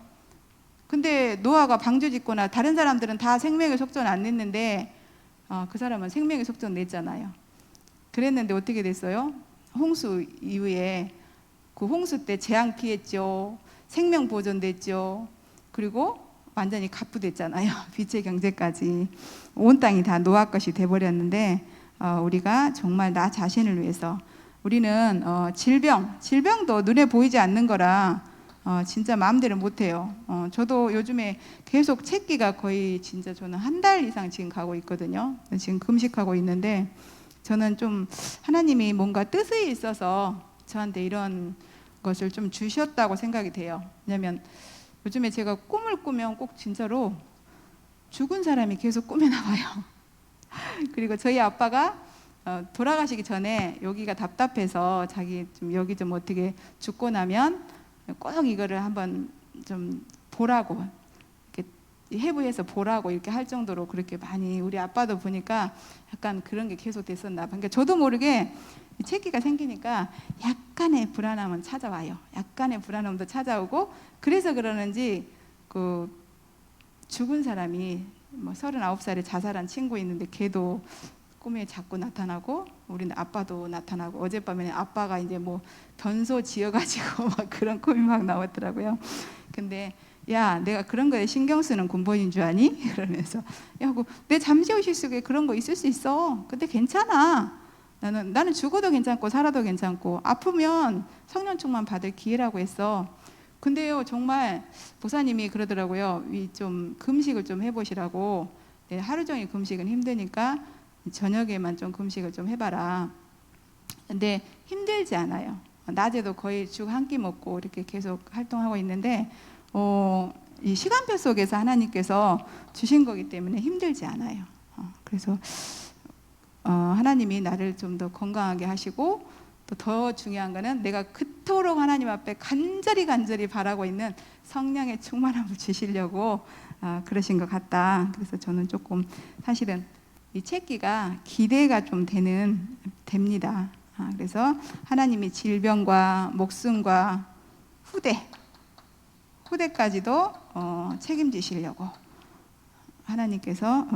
근데 노아가 방주 짓거나 다른 사람들은 다 생명의 속전 안 냈는데 그 사람은 생명의 속전 냈잖아요. 그랬는데 어떻게 됐어요? 홍수 이후에 그 홍수 때 재앙 피했죠. 생명 보존됐죠. 그리고 완전히 갑부됐잖아요. 빛의 경제까지 온 땅이 다 노아 것이 돼버렸는데 우리가 정말 나 자신을 위해서 우리는 질병도 눈에 보이지 않는 거라 진짜 마음대로 못해요. 저도 요즘에 계속 책기가 거의 진짜 저는 한 달 이상 지금 가고 있거든요. 지금 금식하고 있는데 저는 좀 하나님이 뭔가 뜻이 있어서 저한테 이런 것을 좀 주셨다고 생각이 돼요. 왜냐면 요즘에 제가 꿈을 꾸면 꼭 진짜로 죽은 사람이 계속 꿈에 나와요. 그리고 저희 아빠가 돌아가시기 전에 여기가 답답해서 자기 좀 여기 좀 어떻게 죽고 나면 꼭 이거를 한번 좀 보라고 이렇게 해부해서 보라고 이렇게 할 정도로 그렇게 많이 우리 아빠도 보니까 약간 그런 게 계속 됐었나 봐. 그러니까 저도 모르게 체기가 생기니까 약간의 불안함은 찾아와요. 약간의 불안함도 찾아오고 그래서 그러는지 그 죽은 사람이 뭐 39살에 자살한 친구 있는데 걔도 꿈에 자꾸 나타나고 우리는 아빠도 나타나고 어젯밤에는 아빠가 이제 뭐 변소 지어가지고 막 그런 꿈이 막 나왔더라고요. 근데 야 내가 그런 거에 신경 쓰는 군번인 줄 아니? 그러면서 야 내 잠재의식 속에 그런 거 있을 수 있어. 근데 괜찮아. 나는 죽어도 괜찮고 살아도 괜찮고 아프면 성령충만 받을 기회라고 했어. 근데요 정말 보사님이 그러더라고요. 좀 금식을 좀 해보시라고. 네, 하루 종일 금식은 힘드니까 저녁에만 좀 금식을 좀 해봐라. 근데 힘들지 않아요. 낮에도 거의 죽 한 끼 먹고 이렇게 계속 활동하고 있는데 이 시간표 속에서 하나님께서 주신 거기 때문에 힘들지 않아요. 그래서 하나님이 나를 좀 더 건강하게 하시고 또 더 중요한 거는 내가 그토록 하나님 앞에 간절히 바라고 있는 성령의 충만함을 주시려고 그러신 것 같다. 그래서 저는 조금 사실은 이 책기가 기대가 좀 됩니다. 그래서 하나님이 질병과 목숨과 후대까지도 책임지시려고 하나님께서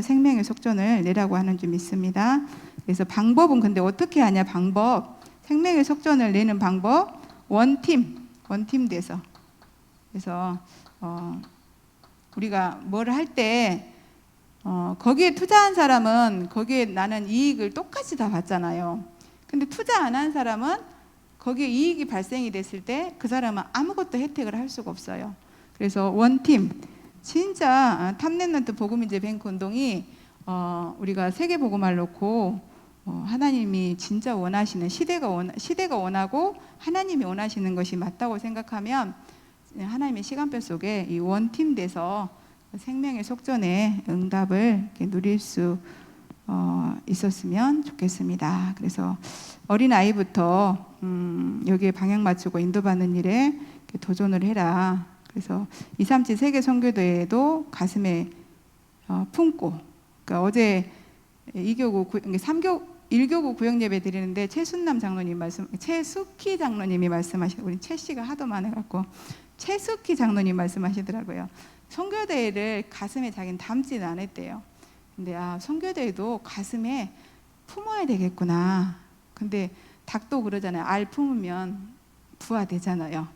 생명의 속전을 내라고 하는 줄 믿습니다. 그래서 방법은 근데 어떻게 하냐? 생명의 속전을 내는 방법 원팀 돼서. 그래서 우리가 뭘 할 때 거기에 투자한 사람은 거기에 나는 이익을 똑같이 다 받잖아요. 근데 투자 안 한 사람은 거기에 이익이 발생이 됐을 때 그 사람은 아무것도 혜택을 할 수가 없어요. 그래서 원팀 진짜 탑랩런트 복음인재 뱅크 운동이 우리가 세계 복음화를 놓고 하나님이 진짜 원하시는 시대가 원하고 하나님이 원하시는 것이 맞다고 생각하면 하나님의 시간표 속에 이 원팀 돼서 생명의 속전의 응답을 누릴 수 있었으면 좋겠습니다. 그래서 어린 아이부터 여기에 방향 맞추고 인도받는 일에 도전을 해라. 그래서 237 세계 선교대회도 가슴에 품고, 그러니까 어제 1교구 구역 예배 드리는데 최숙희 장로님이 말씀하시고, 우리 최 씨가 하도 많아갖고 최숙희 장로님 말씀하시더라고요. 선교대회를 가슴에 자기는 담지는 않았대요. 근데 선교대회도 가슴에 품어야 되겠구나. 근데 닭도 그러잖아요. 알 품으면 부화되잖아요.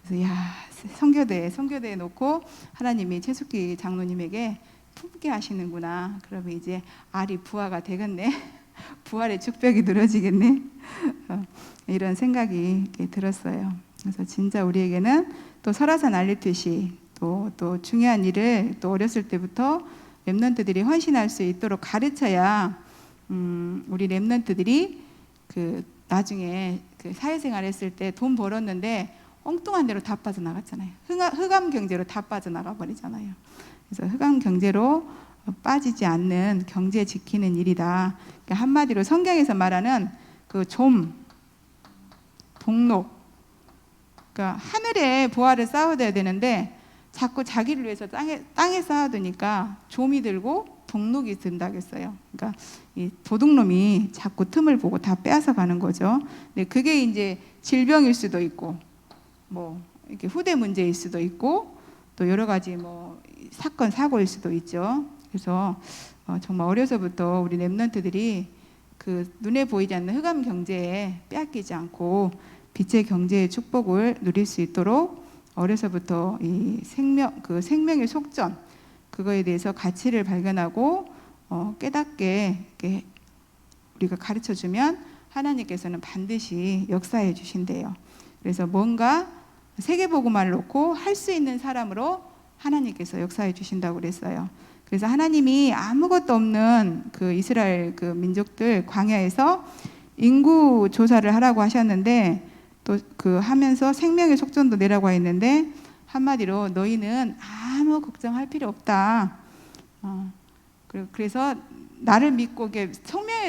그래서 선교대회 놓고 하나님이 최숙희 장로님에게 품게 하시는구나. 그러면 이제 알이 부화가 되겠네. 부활의 축벽이 늘어지겠네. 이런 생각이 들었어요. 그래서 진짜 우리에게는 또 설화산 알리듯이 또 중요한 일을 또 어렸을 때부터 렘넌트들이 헌신할 수 있도록 가르쳐야 우리 렘넌트들이 나중에 사회생활 했을 때 돈 벌었는데 엉뚱한 데로 다 빠져나갔잖아요. 흑암 경제로 다 빠져나가 버리잖아요. 그래서 흑암 경제로 빠지지 않는 경제 지키는 일이다. 그러니까 한마디로 성경에서 말하는 복록. 그러니까 하늘에 보화를 쌓아둬야 되는데 자꾸 자기를 위해서 땅에 쌓아두니까 좀이 들고 독록이 든다겠어요. 그러니까 이 도둑놈이 자꾸 틈을 보고 다 빼앗아 가는 거죠. 근데 그게 이제 질병일 수도 있고, 뭐 이렇게 후대 문제일 수도 있고, 또 여러 가지 뭐 사건 사고일 수도 있죠. 그래서 정말 어려서부터 우리 렘넌트들이 눈에 보이지 않는 흑암 경제에 빼앗기지 않고 빛의 경제의 축복을 누릴 수 있도록 어려서부터 이 생명의 속전, 그거에 대해서 가치를 발견하고 깨닫게 우리가 가르쳐주면 하나님께서는 반드시 역사해 주신대요. 그래서 뭔가 세계복음화를 놓고 할 수 있는 사람으로 하나님께서 역사해 주신다고 그랬어요. 그래서 하나님이 아무것도 없는 그 이스라엘 그 민족들 광야에서 인구 조사를 하라고 하셨는데, 또 그 하면서 생명의 속전도 내라고 했는데, 한마디로 너희는 아무 걱정할 필요 없다. 그래서 나를 믿고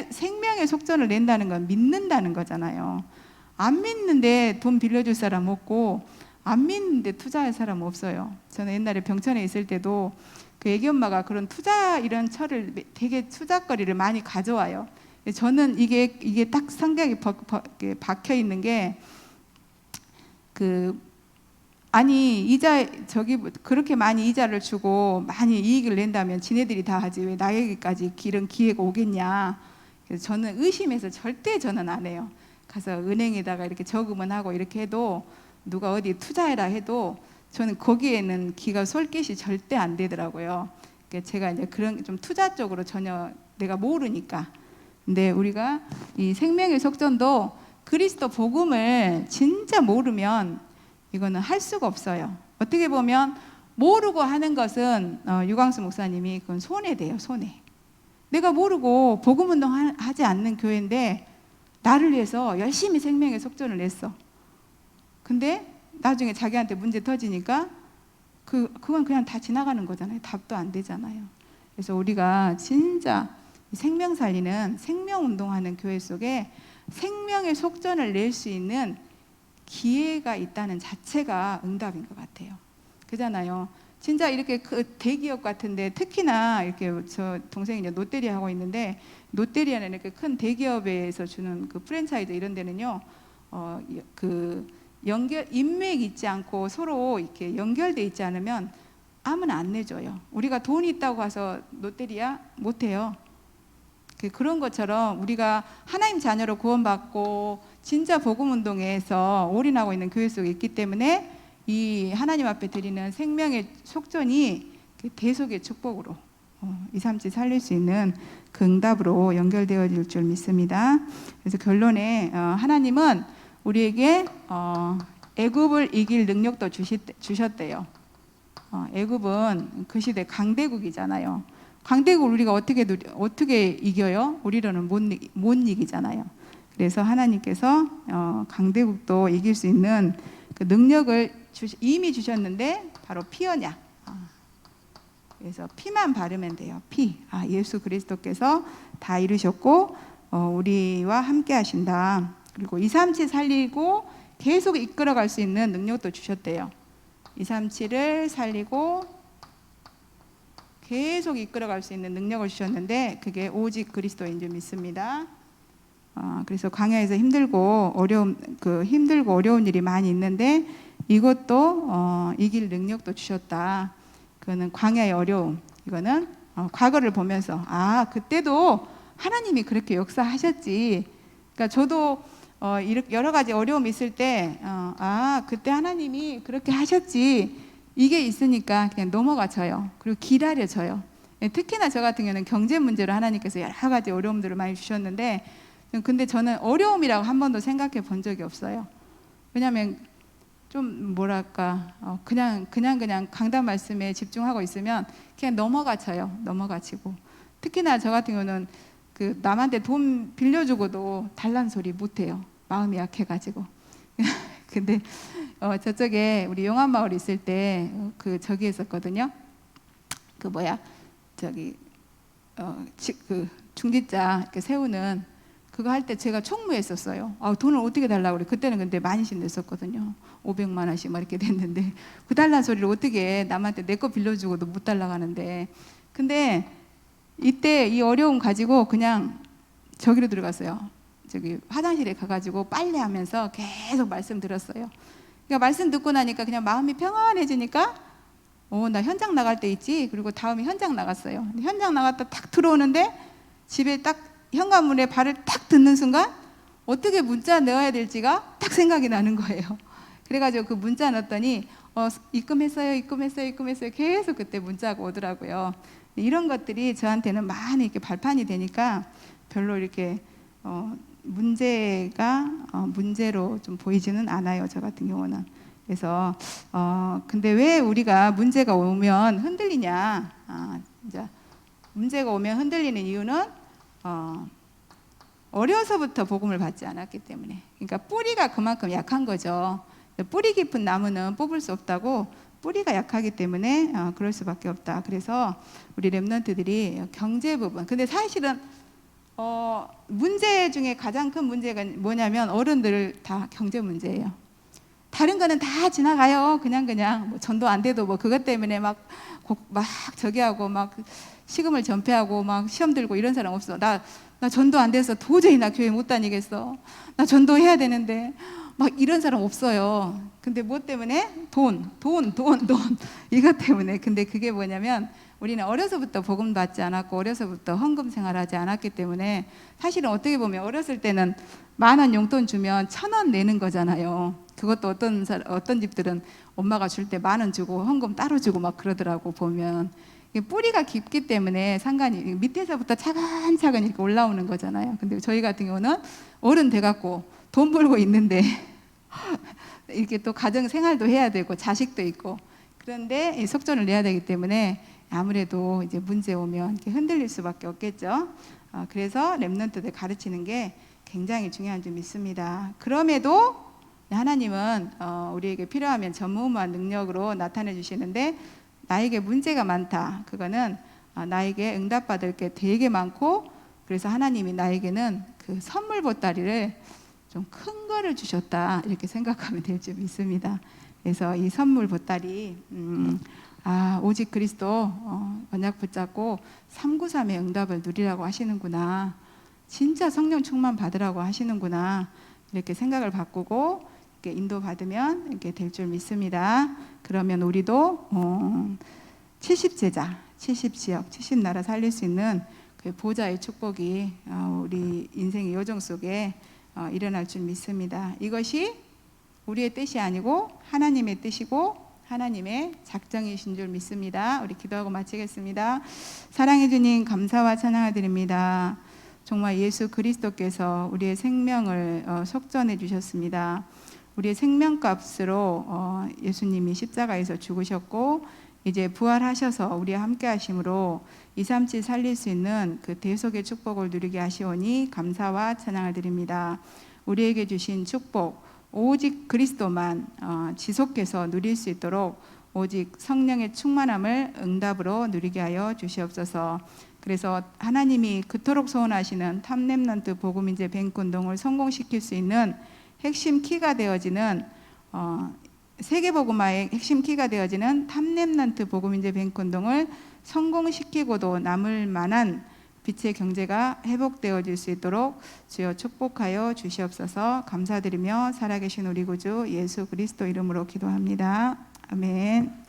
생명의 속전을 낸다는 건 믿는다는 거잖아요. 안 믿는데 돈 빌려줄 사람 없고, 안 믿는데 투자할 사람 없어요. 저는 옛날에 병천에 있을 때도 그 애기 엄마가 그런 투자 이런 철을 되게 투자거리를 많이 가져와요. 저는 이게 딱 성격이 박혀 있는 게, 아니 이자 저기 그렇게 많이 이자를 주고 많이 이익을 낸다면 지네들이 다 하지 왜 나에게까지 이런 기회가 오겠냐. 그래서 저는 의심해서 절대 저는 안 해요. 가서 은행에다가 이렇게 저금은 하고 이렇게 해도, 누가 어디 투자해라 해도 저는 거기에는 기가 솔깃이 절대 안 되더라고요. 그러니까 제가 이제 그런 좀 투자 쪽으로 전혀 내가 모르니까. 근데 우리가 이 생명의 속전도 그리스도 복음을 진짜 모르면 이거는 할 수가 없어요. 어떻게 보면 모르고 하는 것은 유광수 목사님이 그건 손해돼요. 손해. 내가 모르고 복음운동 하지 않는 교회인데 나를 위해서 열심히 생명의 속전을 냈어. 근데 나중에 자기한테 문제 터지니까 그건 그냥 다 지나가는 거잖아요. 답도 안 되잖아요. 그래서 우리가 진짜 생명 살리는 생명운동하는 교회 속에 생명의 속전을 낼 수 있는 기회가 있다는 자체가 응답인 것 같아요. 그잖아요. 진짜 이렇게 그 대기업 같은데, 특히나 이렇게 저 동생이 이제 롯데리아 하고 있는데, 롯데리아는 이렇게 큰 대기업에서 주는 그 프랜차이즈 이런 데는요, 인맥 있지 않고 서로 이렇게 연결돼 있지 않으면 아무나 안 내줘요. 우리가 돈이 있다고 가서 롯데리아 못 해요. 그런 것처럼 우리가 하나님 자녀로 구원받고 진짜 복음운동에서 올인하고 있는 교회 속에 있기 때문에 이 하나님 앞에 드리는 생명의 속전이 대속의 축복으로 237 살릴 수 있는 그 응답으로 연결되어질 줄 믿습니다. 그래서 결론에 하나님은 우리에게 애굽을 이길 능력도 주셨대요. 애굽은 그 시대 강대국이잖아요. 강대국을 우리가 어떻게 이겨요? 우리로는 못 이기잖아요. 그래서 하나님께서 강대국도 이길 수 있는 그 능력을 이미 주셨는데, 바로 피 언약. 그래서 피만 바르면 돼요. 피. 예수 그리스도께서 다 이루셨고 우리와 함께 하신다. 그리고 237 살리고 계속 이끌어갈 수 있는 능력도 주셨대요. 237을 살리고 계속 이끌어갈 수 있는 능력을 주셨는데, 그게 오직 그리스도인 줄 믿습니다. 그래서 광야에서 힘들고 어려운 일이 많이 있는데 이것도 이길 능력도 주셨다. 그거는 광야의 어려움. 이거는 과거를 보면서 그때도 하나님이 그렇게 역사하셨지. 그러니까 저도 이렇게 여러 가지 어려움이 있을 때 그때 하나님이 그렇게 하셨지. 이게 있으니까 그냥 넘어가져요. 그리고 기다려져요. 특히나 저 같은 경우는 경제 문제로 하나님께서 여러 가지 어려움들을 많이 주셨는데, 근데 저는 어려움이라고 한 번도 생각해 본 적이 없어요. 왜냐하면 좀 뭐랄까 그냥 강단 말씀에 집중하고 있으면 그냥 넘어가지고. 특히나 저 같은 경우는 그 남한테 돈 빌려주고도 달란 소리 못해요. 마음이 약해가지고. 근데 저쪽에 우리 용암마을 있을 때 저기 했었거든요. 중지자 이렇게 세우는 그거 할 때 제가 총무했었어요. 돈을 어떻게 달라고 그래. 그때는 근데 많이씩 냈었거든요. 500만 원씩 막 이렇게 됐는데, 그 달란 소리를 어떻게 해. 남한테 내 거 빌려주고도 못 달라고 하는데. 근데 이때 이 어려움 가지고 그냥 저기로 들어갔어요. 저기 화장실에 가가지고 빨래하면서 계속 말씀 들었어요. 그러니까 말씀 듣고 나니까 그냥 마음이 평안해지니까 나 현장 나갈 때 있지. 그리고 다음에 현장 나갔어요. 현장 나갔다 딱 들어오는데 집에 딱 현관문에 발을 딱 듣는 순간 어떻게 문자 넣어야 될지가 딱 생각이 나는 거예요. 그래가지고 그 문자 넣었더니 입금했어요 계속 그때 문자가 오더라고요. 이런 것들이 저한테는 많이 이렇게 발판이 되니까 별로 이렇게 문제가 문제로 좀 보이지는 않아요. 저 같은 경우는. 그래서 근데 왜 우리가 문제가 오면 흔들리냐? 이제 문제가 오면 흔들리는 이유는 어려서부터 복음을 받지 않았기 때문에. 그러니까 뿌리가 그만큼 약한 거죠. 뿌리 깊은 나무는 뽑을 수 없다고, 뿌리가 약하기 때문에 그럴 수밖에 없다. 그래서 우리 렘넌트들이 경제 부분. 근데 사실은 문제 중에 가장 큰 문제가 뭐냐면 어른들 다 경제 문제예요. 다른 거는 다 지나가요. 그냥 뭐 전도 안 돼도 뭐 그것 때문에 막 저기 하고 막 식음을 전폐하고 막 시험 들고 이런 사람 없어. 나 전도 안 돼서 도저히 나 교회 못 다니겠어. 나 전도해야 되는데 막 이런 사람 없어요. 근데 뭐 때문에? 돈 이것 때문에. 근데 그게 뭐냐면 우리는 어려서부터 복음 받지 않았고 어려서부터 헌금 생활하지 않았기 때문에 사실은 어떻게 보면 어렸을 때는 10,000원 용돈 주면 1,000원 내는 거잖아요. 그것도 어떤 집들은 엄마가 줄 때 10,000원 주고 헌금 따로 주고 막 그러더라고. 보면 뿌리가 깊기 때문에 상관이 밑에서부터 차근차근 이렇게 올라오는 거잖아요. 근데 저희 같은 경우는 어른 돼갖고 돈 벌고 있는데 이렇게 또 가정 생활도 해야 되고 자식도 있고 그런데 속전을 내야 되기 때문에 아무래도 이제 문제 오면 이렇게 흔들릴 수밖에 없겠죠. 그래서 렘넌트들 가르치는 게 굉장히 중요한 줄 믿습니다. 그럼에도 하나님은 우리에게 필요하면 전무후무한 능력으로 나타내 주시는데 나에게 문제가 많다. 그거는 나에게 응답받을 게 되게 많고 그래서 하나님이 나에게는 그 선물 보따리를 좀 큰 거를 주셨다. 이렇게 생각하면 될 줄 믿습니다. 그래서 이 선물 보따리 오직 그리스도 언약 붙잡고 393의 응답을 누리라고 하시는구나. 진짜 성령 충만 받으라고 하시는구나. 이렇게 생각을 바꾸고 이렇게 인도받으면 이렇게 될 줄 믿습니다. 그러면 우리도 70제자, 70지역, 70나라 살릴 수 있는 그 보좌의 축복이 우리 인생의 여정 속에 일어날 줄 믿습니다. 이것이 우리의 뜻이 아니고 하나님의 뜻이고 하나님의 작정이신 줄 믿습니다. 우리 기도하고 마치겠습니다. 사랑해 주님 감사와 찬양을 드립니다. 정말 예수 그리스도께서 우리의 생명을 속전해 주셨습니다. 우리의 생명값으로 예수님이 십자가에서 죽으셨고 이제 부활하셔서 우리와 함께 하심으로 237 살릴 수 있는 그 대속의 축복을 누리게 하시오니 감사와 찬양을 드립니다. 우리에게 주신 축복 오직 그리스도만 지속해서 누릴 수 있도록 오직 성령의 충만함을 응답으로 누리게 하여 주시옵소서. 그래서 하나님이 그토록 소원하시는 탑렘넌트 복음인재 뱅운동을 성공시킬 수 있는 핵심 키가 되어지는 세계복음화의 핵심 키가 되어지는 탑렘넌트 복음인재 뱅운동을 성공시키고도 남을 만한 빛의 경제가 회복되어질 수 있도록 주여 축복하여 주시옵소서. 감사드리며 살아계신 우리 구주 예수 그리스도 이름으로 기도합니다. 아멘.